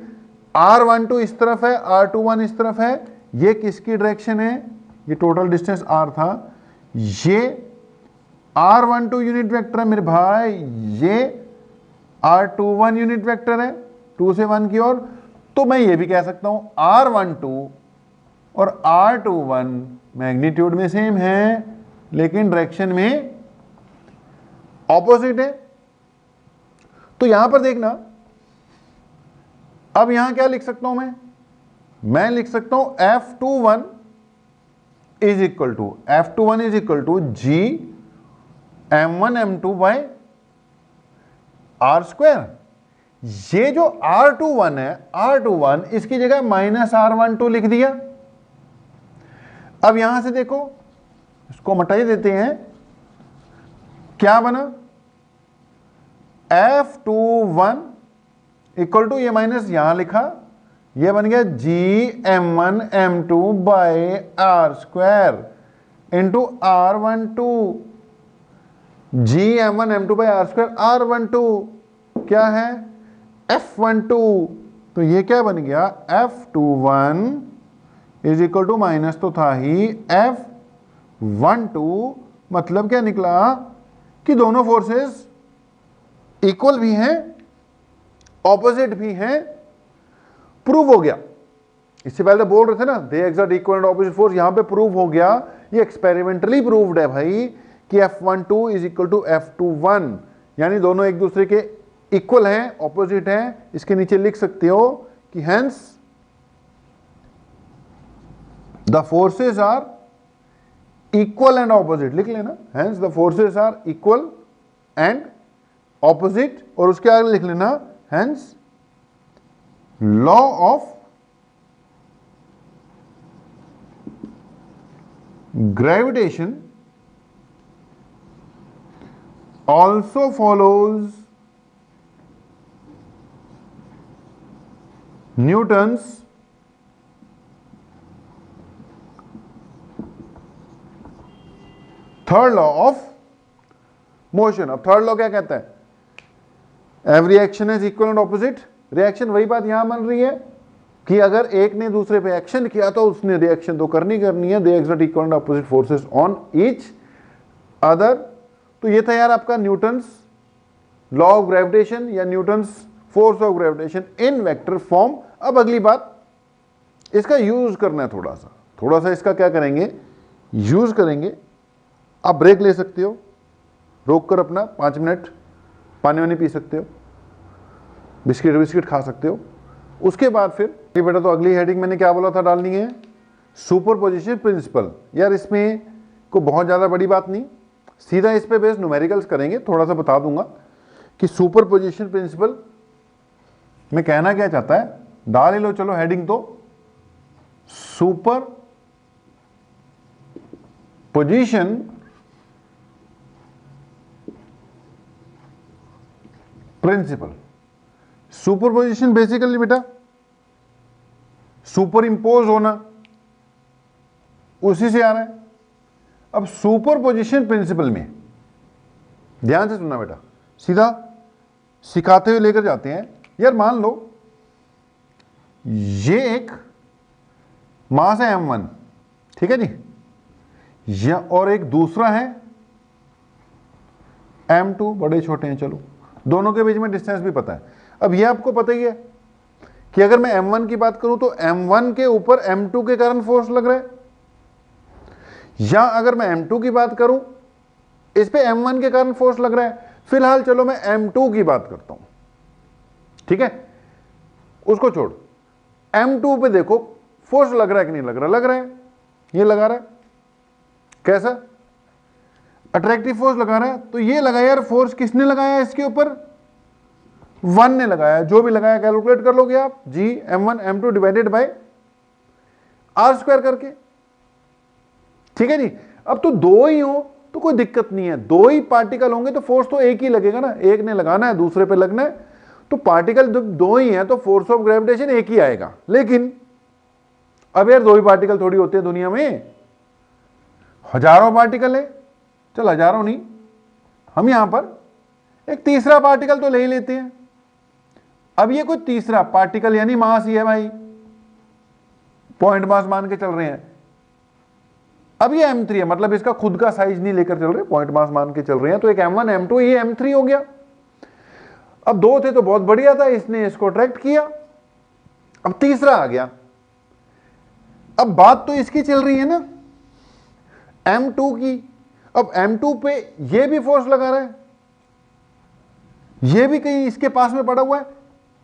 [SPEAKER 1] R12 इस तरफ है, R21 इस तरफ है, ये किसकी डायरेक्शन है, ये टोटल डिस्टेंस R था, ये R12 यूनिट वेक्टर है मेरे भाई, ये R21 यूनिट वेक्टर है 2 से 1 की ओर। तो मैं ये भी कह सकता हूं R12 और R21 मैग्नीट्यूड में सेम है लेकिन डायरेक्शन में ऑपोजिट है। तो यहां पर देखना, अब यहां क्या लिख सकता हूं मैं लिख सकता हूं F21 is equal to G m1 m2 by R square. ये जो R21 है, R21 इसकी जगह -R12 लिख दिया। अब यहां से देखो, इसको मिटाई देते हैं, क्या बना, F21 इक्वल टू, ये माइनस यहां लिखा, ये बन गया G m1 m2 by R square into R12, G m1 m2 by R square, R12 क्या है F12, तो ये क्या बन गया F21 is equal to, minus तो था ही, F12, मतलब क्या निकला कि दोनों फोर्सेस इक्वल भी हैं ऑपोजिट भी हैं, प्रूव हो गया। इससे पहले बोल रहे थे ना they exert equal and opposite force, यहां पे प्रूव हो गया, ये एक्सपेरिमेंटली प्रूव्ड है भाई कि F12 is equal to F21, यानी दोनों एक दूसरे के इक्वल हैं, ऑपोजिट हैं। इसके नीचे लिख सकते हो कि hence the forces are equal and opposite, लिख लेना, hence the forces are equal and opposite, और उसके आगे लिख लेना hence law of gravitation also follows Newton's third law of motion. अब थर्ड लॉ क्या कहता है? Every action is equal and opposite reaction. वही बात यहां बन रही है कि अगर एक ने दूसरे पे एक्शन किया तो उसने रिएक्शन तो करनी है। They exert equal and opposite forces on each other. तो ये था यार आपका न्यूटन्स लॉ ऑफ ग्रेविटेशन या Newton's force of gravitation in vector form. अब अगली बात, इसका यूज करना है थोड़ा सा इसका क्या करेंगे, यूज करेंगे। आप ब्रेक ले सकते हो, रोक कर अपना 5 मिनट पानी वानी पी सकते हो, बिस्किट खा सकते हो। उसके बाद फिर बेटा, तो अगली हेडिंग मैंने क्या बोला था डालनी है, सुपरपोजिशन प्रिंसिपल। यार इसमें को बहुत ज़्यादा बड़ी बात नहीं, सीधा इस पे बेस न्यूमेरिकल्स करेंगे। थोड़ा सा बता दूंगा कि सुपरपोजिशन प्रिंसिपल में कहना क्या चाहता है, डाल ही लो चलो हेडिंग तो, superposition principle. Superposition basically बेटा सुपर इंपोज होना, उसी से आ रहा है। अब सुपरपोजिशन प्रिंसिपल में ध्यान से सुनना बेटा, सीधा सिखाते हुए लेकर जाते हैं। यार मान लो ये एक मास है m1, ठीक है जी, और एक दूसरा है m2, बड़े छोटे हैं, चलो दोनों के बीच में डिस्टेंस भी पता है। अब ये आपको पता ही है कि अगर मैं m1 की बात करूं तो m1 के ऊपर m2 के कारण फोर्स लग रहा है, या अगर मैं m2 की बात करूं इस पे m1 के कारण फोर्स लग रहा है। फिलहाल चलो मैं m2 की बात करता हूं, ठीक है, उसको छोड़। m2 पे देखो फोर्स लग रहा है कि नहीं लग रहा? लग रहा है, ये लगा रहा है। कैसा? अट्रैक्टिव फोर्स लगा रहा है। तो ये लगाया यार फोर्स किसने लगाया इसके ऊपर? 1 ने लगाया। जो भी लगाया कैलकुलेट कर लोगे आप, जी m1 m2 divided by r square करके, ठीक है जी। अब तो दो ही हो तो कोई दिक्कत नहीं है, दो ही पार्टिकल होंगे तो फोर्स तो एक ही लगेगा ना, एक ने लगाना है दूसरे पे लगना है, तो पार्टिकल दो ही है तो फोर्स ऑफ ग्रेविटेशन एक ही आएगा। लेकिन अब यार दो ही पार्टिकल थोड़ी होते हैं दुनिया में, हजारों पार्टिकल है। चल हजारों नहीं, हम यहां पर एक तीसरा पार्टिकल तो ले ही लेते हैं। अब ये कोई तीसरा पार्टिकल यानी मास ही है भाई, पॉइंट मास मान के चल रहे हैं। अब ये m3 है, मतलब इसका खुद का साइज नहीं लेकर चल रहे, पॉइंट मास मान के चल रहे हैं। तो एक m1 m2, ये m3 हो गया। अब दो थे तो बहुत बढ़िया था, इसने इसको अट्रैक्ट किया। अब तीसरा आ गया। अब बात तो इसकी चल रही है ना m2 की। अब m2 पे ये भी फोर्स लगा रहा है, ये भी कहीं इसके पास में पड़ा हुआ है,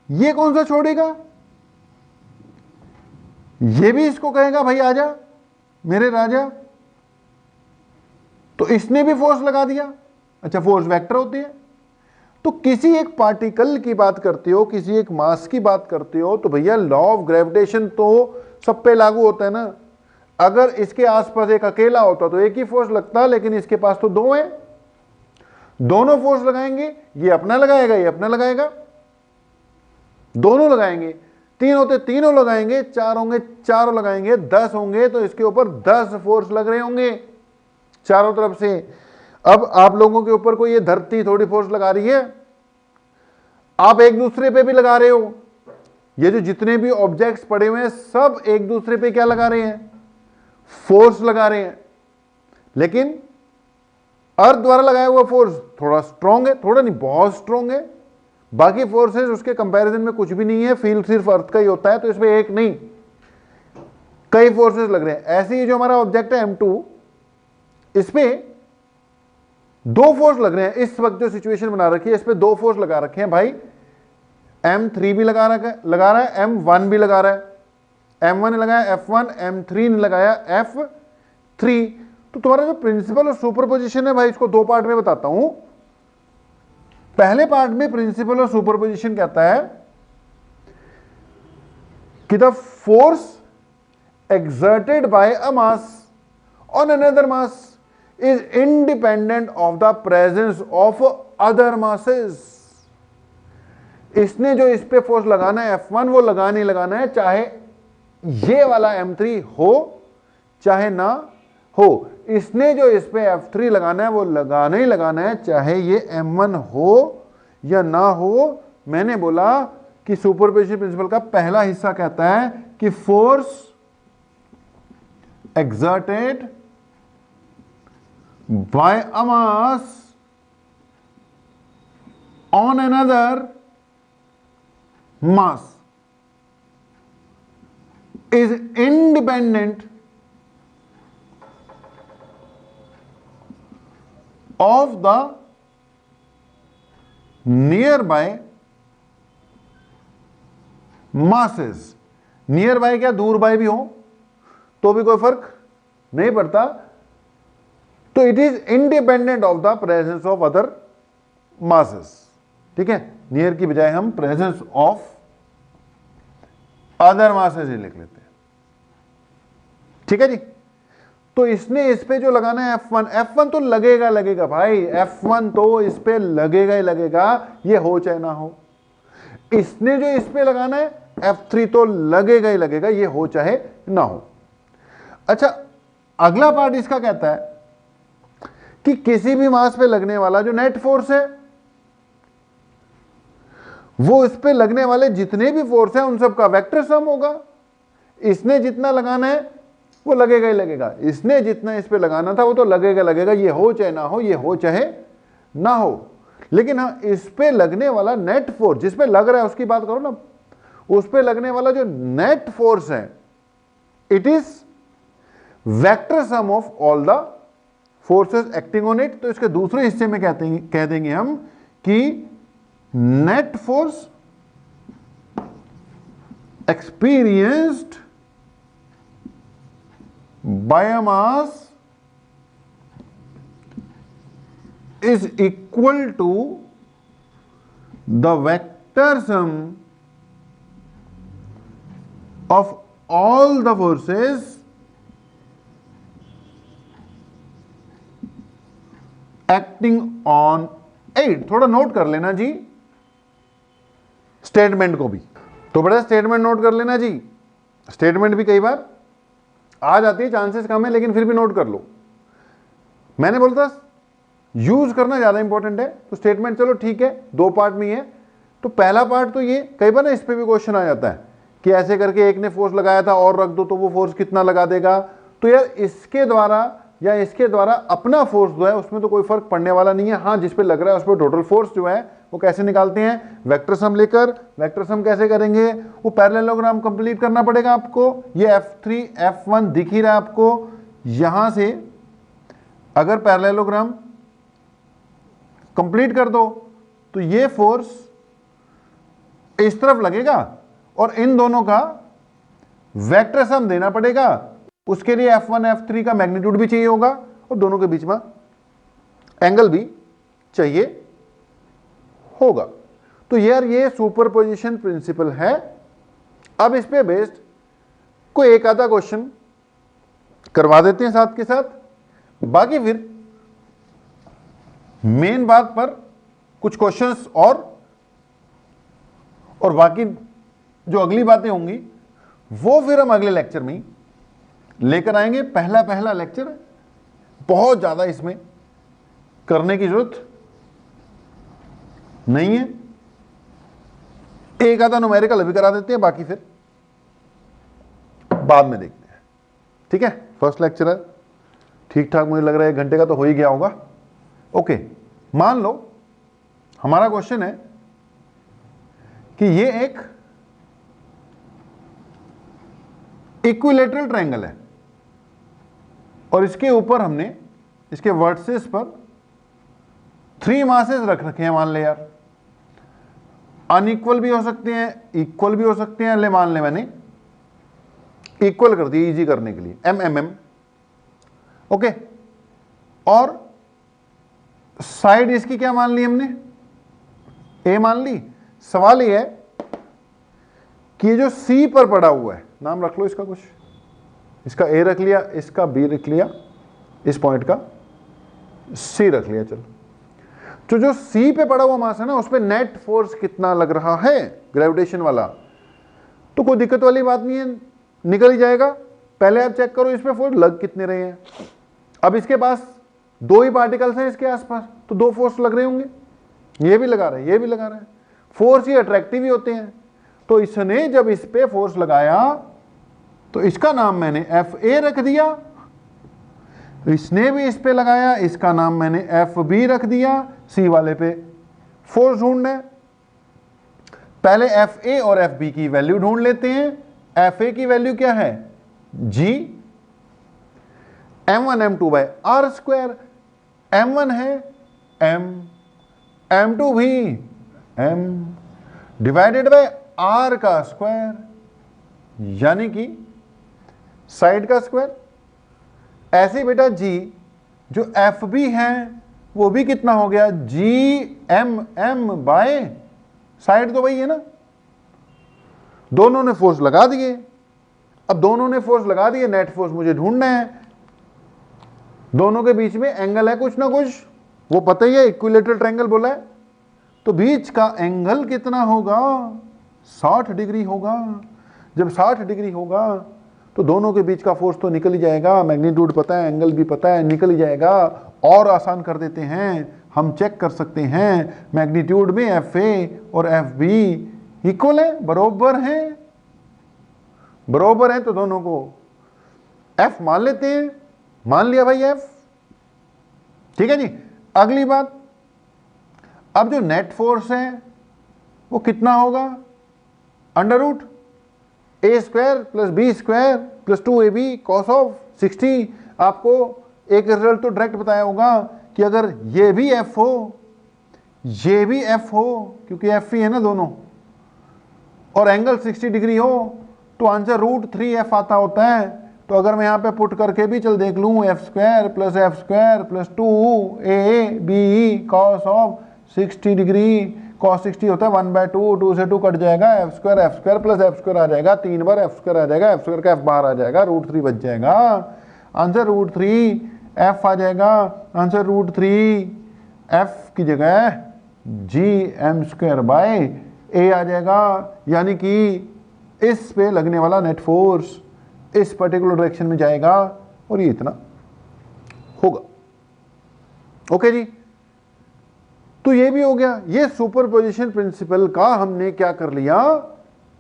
[SPEAKER 1] ये कौन सा छोड़ेगा? ये भी इसको कहेगा भाई आजा मेरे राजा, तो इसने भी फोर्स लगा दिया। अच्छा, फोर्स वेक्टर होती है। तो किसी एक पार्टिकल की बात करते हो, किसी एक मास की बात करते हो, तो भैया लॉ ऑफ ग्रेविटेशन तो सब पे लागू होता है ना। अगर इसके आसपास एक अकेला होता तो एक ही फोर्स लगता, लेकिन इसके पास तो दो है, दोनों फोर्स लगाएंगे, ये अपना लगाएगा, ये अपना लगाएगा, दोनों लगाएंगे। तीन होते तीनों लगाएंगे, चार होंगे चारों लगाएंगे, 10 होंगे तो इसके ऊपर 10 फोर्स लग रहे होंगे चारों तरफ से। अब आप लोगों के ऊपर कोई ये धरती थोड़ी फोर्स लगा रही है, आप एक दूसरे पे भी लगा रहे हो। ये जो जितने भी ऑब्जेक्ट्स पड़े हुए हैं सब एक दूसरे पे क्या लगा रहे हैं? फोर्स लगा रहे हैं। लेकिन अर्थ द्वारा लगाया हुआ फोर्स थोड़ा स्ट्रॉन्ग है, थोड़ा नहीं बहुत स्ट्रॉन्ग है, बाकी फोर्सेस उसके कंपैरिजन में कुछ भी नहीं है। फील्ड सिर्फ अर्थ का ही होता है, तो इसमें एक नहीं कई फोर्सेस लग रहे हैं। ऐसे ही जो हमारा ऑब्जेक्ट है m2, इस पे दो फोर्स लग रहे हैं। इस वक्त जो सिचुएशन बना रखी है इस पे दो फोर्स लगा रखे हैं भाई। m3 भी लगा रहा है, m1 भी लगा रहा है। m1 ने लगाया f1, m3 ने लगाया f3। तो तुम्हारा जो प्रिंसिपल और सुपरपोजिशन है भाई, इसको दो पार्ट में बताता हूं। पहले पार्ट में प्रिंसिपल और सुपरपोजिशन कहता है कि the force exerted by a mass on another mass is independent of the presence of other masses. इसने जो इस पे फोर्स लगाना है F1 वो लगाना ही लगाना है, चाहे ये वाला M3 हो चाहे ना हो। इसने जो इस पे F3 लगाना है वो लगाना ही लगाना है, चाहे ये M1 हो या ना हो। मैंने बोला कि सुपरपोजिशन प्रिंसिपल का पहला हिस्सा कहता है कि force exerted by a mass on another mass is independent of the nearby masses। Near by क्या, दूर बाय भी हो तो भी कोई फर्क नहीं पड़ता। तो it is independent of the presence of other masses. ठीक है, नियर की बजाय हम प्रेजेंस ऑफ अदर मासेस ही लिख लेते हैं। ठीक है जी। तो इसने इस पे जो लगाना है F1 तो लगेगा भाई, F1 तो इस पे लगेगा ही लगेगा, ये हो चाहे ना हो। इसने जो इस पे लगाना है F3 तो लगेगा ही लगेगा, ये हो चाहे ना हो। अच्छा, अगला पार्ट इसका कहता है कि किसी भी मास पे लगने वाला जो नेट फोर्स है वो इस पे लगने वाले जितने भी फोर्स हैं उन सब का वेक्टर सम होगा। इसने जितना लगाना है वो लगेगा ही लगेगा, इसने जितना इस पे लगाना था वो तो लगेगा, ये हो चाहे ना हो, ये हो चाहे ना हो। लेकिन हाँ, इस पे लगने वाला नेट फोर्स, जिस पे लग रहा है उसकी बात करो ना, उस पे लगने वाला जो नेट फोर्स है it is vector sum of all the forces acting on it. तो इसके दूसरे हिस्से में कह देंगे हम कि net force experienced bye a mass is equal to the vector sum of all the forces acting on it। थोड़ा नोट कर लेना जी स्टेटमेंट को भी, तो बड़ा स्टेटमेंट नोट कर लेना जी। स्टेटमेंट भी कई बार आ जाती है, चांसेस कम है, लेकिन फिर भी नोट कर लो। मैंने बोलता यूज करना ज्यादा इंपॉर्टेंट है, तो स्टेटमेंट चलो ठीक है, दो पार्ट में है। तो पहला पार्ट तो ये, कई बार ना इस पे भी क्वेश्चन आ जाता है कि ऐसे करके एक ने फोर्स लगाया था और रख दो तो वो फोर्स कितना लगा देगा। तो यार इसके द्वारा या इसके द्वारा अपना फोर्स जो है उसमें तो कोई फर्क पड़ने वाला नहीं है। हाँ, जिस पे लग रहा है उस पर टोटल फोर्स जो है वो कैसे निकालते हैं, वेक्टर सम लेकर। वेक्टर सम कैसे करेंगे, वो पैरेललोग्राम कंप्लीट करना पड़ेगा आपको। ये F3 F1 दिख ही रहा है आपको, यहां से अगर पैरेललोग्राम कंप्लीट कर दो तो ये फोर्स इस तरफ लगेगा और इन दोनों का वेक्टर सम देना पड़ेगा। उसके लिए F1 F3 का मैग्नीट्यूड भी चाहिए होगा और दोनों के बीच में एंगल भी चाहिए होगा। तो यार ये सुपरपोजिशन प्रिंसिपल है। अब इस पे बेस्ड कोई एक आधा क्वेश्चन करवा देते हैं साथ के साथ, बाकी फिर मेन बात पर कुछ क्वेश्चंस और बाकी जो अगली बातें होंगी वो फिर हम अगले लेक्चर में ही लेकर आएंगे। पहला लेक्चर, बहुत ज्यादा इसमें करने की जरूरत नहीं है। एक आधा न्यूमेरिकल अभी करा देते हैं, बाकी फिर बाद में देखते हैं। ठीक है, फर्स्ट लेक्चर है, ठीक ठाक मुझे लग रहा है 1 घंटे का तो हो ही गया होगा। ओके, मान लो हमारा क्वेश्चन है कि ये एक इक्विलेटरल ट्रायंगल है और इसके ऊपर हमने इसके वर्टिसेस पर 3 मासेस रख रखे हैं। मान ले यार, अनइक्वल भी हो सकते हैं, इक्वल भी हो सकते हैं। ले मान ले मैंने इक्वल कर दिया इजी करने के लिए, MM। ओके, और साइड इसकी क्या मान ली हमने, A मान ली। सवाल ये है कि ये जो C पर पड़ा हुआ है, नाम रख लो इसका कुछ, इसका A रख लिया, इसका B रख लिया, इस पॉइंट का C रख लिया। चलो, तो जो सी पे पड़ा हुआ मास है ना, उस पे नेट फोर्स कितना लग रहा है ग्रेविटेशन वाला, तो कोई दिक्कत वाली बात नहीं है, निकल ही जाएगा। पहले आप चेक करो इस पे फोर्स लग कितने रहे हैं। अब इसके पास दो ही पार्टिकल्स हैं इसके आसपास, तो दो फोर्स लग रहे होंगे, ये भी लगा रहा है, ये भी लगा रहा है। फोर्स ही अट्रैक्टिव ही होते हैं। तो इसने जब इस पे फोर्स लगाया तो इसका नाम मैंने एफ ए रख दिया, इसने भी इस पे लगाया, इसका नाम मैंने एफ बी रख दिया। सी वाले पे फोर्स ढूंढना है, पहले एफ ए और एफ बी की वैल्यू ढूंढ लेते हैं। एफ ए की वैल्यू क्या है, जी m1 m2 by R square. m1 है m, m2 भी m डिवाइडेड बाय r का स्क्वायर, यानी कि साइड का स्क्वायर। ऐसे बेटा जी जो एफ बी है वो भी कितना हो गया, G M M by side तो वही है ना। दोनों ने फोर्स लगा दिए। अब दोनों ने फोर्स लगा दिए, नेट फोर्स मुझे ढूंढना है। दोनों के बीच में एंगल है कुछ ना कुछ, वो पता ही है, इक्विलेटरल ट्रायंगल बोला है, तो बीच का एंगल कितना होगा, 60 डिग्री होगा। जब 60 डिग्री होगा तो दोनों के बीच का फोर्स तो निकल ही जाएगा, मैग्नीट्यूड पता है, एंगल भी पता है, निकल ही जाएगा। और आसान कर देते हैं, हम चेक कर सकते हैं मैग्नीट्यूड में एफ ए और एफ बी इक्वल है, बराबर है, बराबर है, तो दोनों को एफ मान लेते हैं। मान लिया भाई एफ, ठीक है जी। अगली बात, अब जो नेट फोर्स है वो कितना होगा, under root A square plus B square plus 2ab cos of 60। आपको एक रिजल्ट तो डायरेक्ट बताया होगा कि अगर ये भी एफ हो, ये भी एफ हो, क्योंकि एफ ही है ना दोनों, और एंगल 60 डिग्री हो, तो आंसर √3f आता होता है। तो अगर मैं यहाँ पे पुट करके भी चल देख लूँ, F square plus 2ab cos of 60 degree, cos 60 होता है 1/2, 2 से 2 कट जाएगा, F square plus F square आ जाएगा, 3 बार एफ स्क्वायर आ जाएगा, एफ स्क्वायर का एफ बाहर आ जाएगा, √3 बच जाएगा। आंसर √3f आ जाएगा। आंसर √3f की जगह gm² बाय a आ जाएगा, यानी कि इस पे लगने वाला नेट फोर्स इस पर्टिकुलर डायरेक्शन में जाएगा और ये इतना होगा। ओके जी, तो ये भी हो गया। ये सुपरपोजिशन प्रिंसिपल का हमने क्या कर लिया,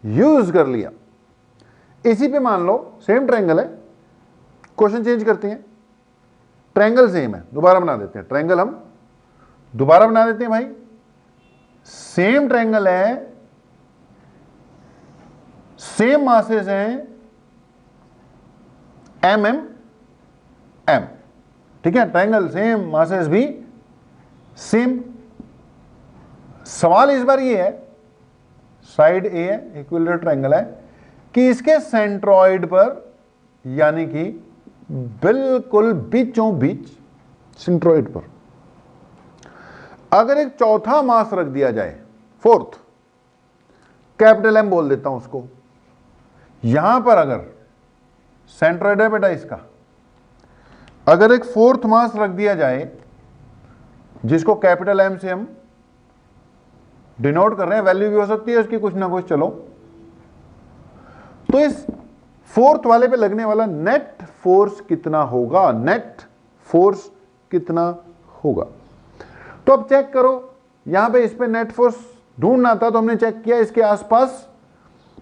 [SPEAKER 1] यूज कर लिया। इसी पे मान लो सेम ट्रायंगल है, क्वेश्चन चेंज करते हैं, ट्रायंगल सेम है, दोबारा बना देते हैं। ट्रायंगल हम दोबारा बना देते हैं भाई, सेम ट्रायंगल है, सेम मासेस हैं, एम एम एम, ठीक है, ट्रायंगल सेम, मासेस भी सेम। सवाल इस बार ये है, साइड ए है, इक्विलेटरल ट्रायंगल है, कि इसके सेंट्रॉइड पर, यानी कि बिल्कुल बीचों बीच सेंट्रॉइड पर अगर एक चौथा मास रख दिया जाए, फोर्थ, कैपिटल एम बोल देता हूं उसको, यहां पर अगर सेंट्रॉइड है बेटा इसका, अगर एक फोर्थ मास रख दिया जाए जिसको कैपिटल एम से हम डिनोट कर रहे हैं, वैल्यू भी हो सकती है उसकी कुछ ना कुछ, चलो, तो इस फोर्थ वाले पे लगने वाला नेट फोर्स कितना होगा, नेट फोर्स कितना होगा। तो अब चेक करो, यहां पे इस पे नेट फोर्स ढूंढना था, तो हमने चेक किया इसके आसपास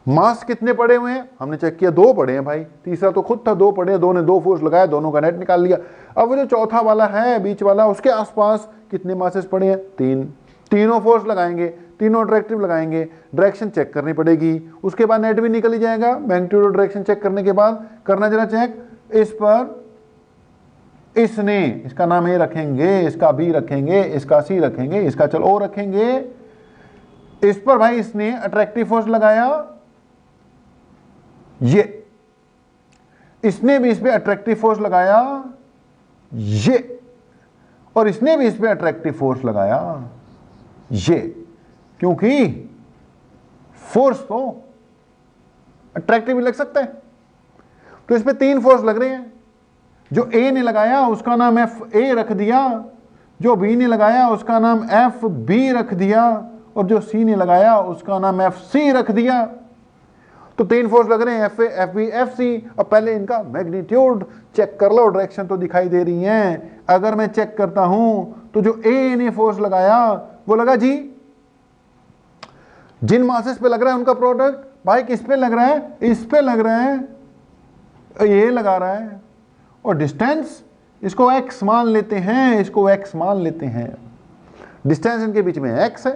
[SPEAKER 1] मास कितने पड़े हुए हैं, हमने चेक किया 2 पड़े हैं भाई, तीसरा तो खुद था 2 पड़े हैं, 2 ने 2 फोर्स लगाया, दोनों का नेट निकाल लिया। अब वो जो चौथा वाला है बीच वाला, उसके आसपास कितने मासेस पड़े हैं, 3, तीनों फोर्स लगाएंगे, तीनों अट्रैक्टिव लगाएंगे, डायरेक्शन चेक करनी पड़ेगी, उसके बाद नेट भी निकल ही जाएगा। मैग्नीट्यूड और डायरेक्शन चेक करने के बाद करना जरा चेक, इस पर इसने, इसका नाम ए रखेंगे, इसका बी रखेंगे, इसका सी रखेंगे, इसका चलो ओ रखेंगे, इस पर भाई इसने अट्रैक्टिव फोर्स लगाया, ये इसने भी इस पे अट्रैक्टिव फोर्स लगाया, ये, और इसने भी इस पे अट्रैक्टिव फोर्स लगाया, ये, क्योंकि फोर्स तो अट्रैक्टिव भी लग सकता है। तो इस पे 3 फोर्स लग रहे हैं। जो ए ने लगाया उसका नाम एफ ए रख दिया, जो बी ने लगाया उसका नाम एफ बी रख दिया और जो सी ने लगाया उसका नाम एफ सी रख दिया। तो 3 फोर्स लग रहे हैं, F A, F B, F C. और पहले इनका मैग्नीट्यूड चेक कर लो, डायरेक्शन तो दिखाई दे रही हैं। अगर मैं चेक करता हूं तो जो ए ने फोर्स लगाया वो लगा जी, जिन मासेस पे लग रहा है उनका प्रोडक्ट भाई किस पे लग रहा है, इस पे लग रहा है, ये लगा रहा है। और डिस्टेंस इसको x मान लेते हैं, इसको x मान लेते हैं, डिस्टेंस इनके बीच में x है।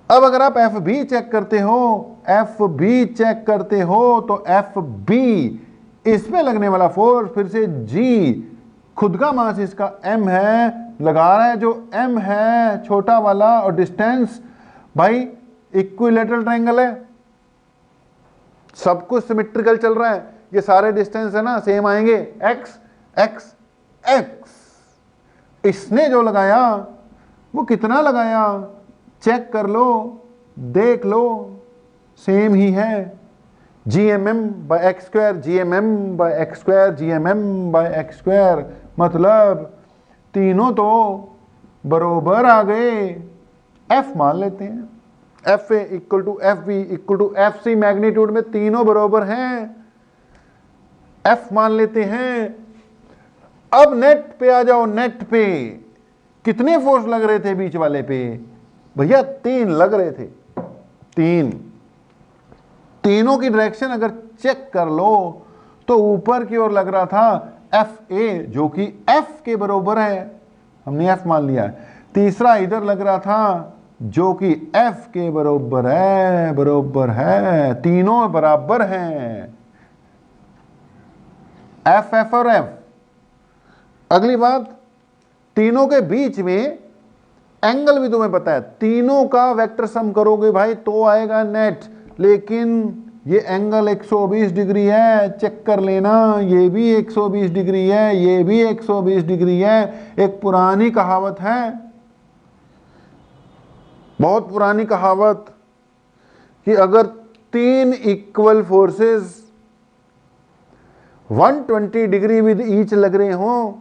[SPEAKER 1] अब अगर आप एफ बी चेक करते हो, एफ बी चेक करते हो तो एफ बी इस पे लगने वाला फोर्स फिर से g, खुद का मास इसका m है, लगा रहा है जो m है छोटा वाला। और डिस्टेंस भाई इक्विलेटरल ट्रायंगल है, सब कुछ सिमेट्रिकल चल रहा है, ये सारे डिस्टेंस है ना सेम आएंगे, x x x। इसने जो लगाया वो कितना लगाया चेक कर लो, देख लो, सेम ही है, GMM by X square, GMM by X square, GMM by X square. मतलब तीनों तो बरोबर आ गए। F मान लेते हैं, F A equal to F B equal to F C, magnitude में तीनों बराबर हैं, एफ मान लेते हैं। अब नेट पे आ जाओ, नेट पे कितने फोर्स लग रहे थे बीच वाले पे भैया, 3 लग रहे थे, 3। तीनों की डायरेक्शन अगर चेक कर लो तो ऊपर की ओर लग रहा था एफ ए जो कि एफ के बराबर है, हमने एफ मान लिया। तीसरा इधर लग रहा था जो कि f के बराबर है, बराबर है, तीनों बराबर हैं, f f और f। अगली बात, तीनों के बीच में एंगल भी तुम्हें पता है, तीनों का वेक्टर सम करोगे भाई तो आएगा नेट। लेकिन ये एंगल 120 डिग्री है, चेक कर लेना, ये भी 120 डिग्री है, ये भी 120 डिग्री है। एक पुरानी कहावत है, बहुत पुरानी कहावत, कि अगर 3 equal forces 120 degree with each लग रहे हों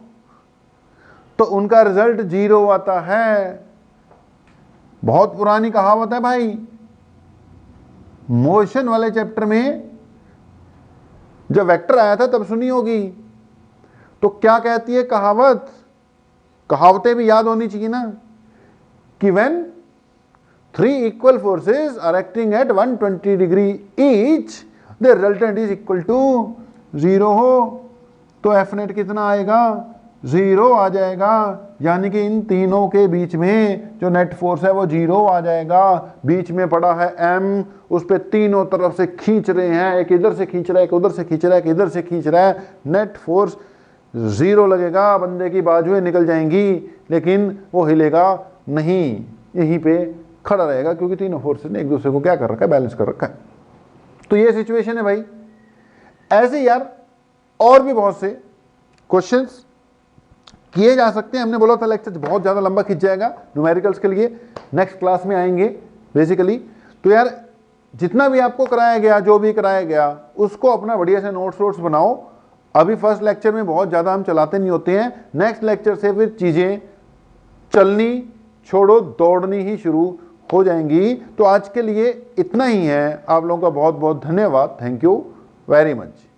[SPEAKER 1] तो उनका रिजल्ट 0 आता है। बहुत पुरानी कहावत है भाई, मोशन वाले चैप्टर में जब वेक्टर आया था तब सुनी होगी। तो क्या कहती है कहावत, कहावतें भी याद होनी चाहिए ना, कि when 3 equal forces are acting at 120 degree each, the resultant is equal to 0 हो तो एफ नेट कितना आएगा, 0 आ जाएगा। यानी कि इन तीनों के बीच में जो नेट फोर्स है वो 0 आ जाएगा। बीच में पड़ा है m, उस पे तीनों तरफ से खींच रहे हैं, एक इधर से खींच रहा है, एक उधर से खींच रहा है, एक इधर से खींच रहा है, नेट फोर्स 0 लगेगा, बंदे की बाजुएं निकल जाएंगी लेकिन वो हिलेगा नहीं, यहीं पे खड़ा रहेगा, क्योंकि तीनों फोर्सेस ने एक दूसरे को क्या कर रखा है, बैलेंस कर रखा है। तो ये सिचुएशन है भाई। ऐसे यार और भी बहुत से क्वेश्चंस किए जा सकते हैं। हमने बोला था लेक्चर बहुत ज़्यादा लंबा खिंच जाएगा न्यूमेरिकल्स के लिए, नेक्स्ट क्लास में आएंगे बेसिकली। तो यार जितना भी आपको कराया गया, जो भी कराया गया, उसको अपना बढ़िया से नोट्स वोट्स बनाओ। अभी फर्स्ट लेक्चर में बहुत ज़्यादा हम चलाते नहीं होते हैं, नेक्स्ट लेक्चर से फिर चीज़ें चलनी छोड़ो, दौड़नी ही शुरू हो जाएंगी। तो आज के लिए इतना ही है। आप लोगों का बहुत बहुत धन्यवाद, थैंक यू वेरी मच।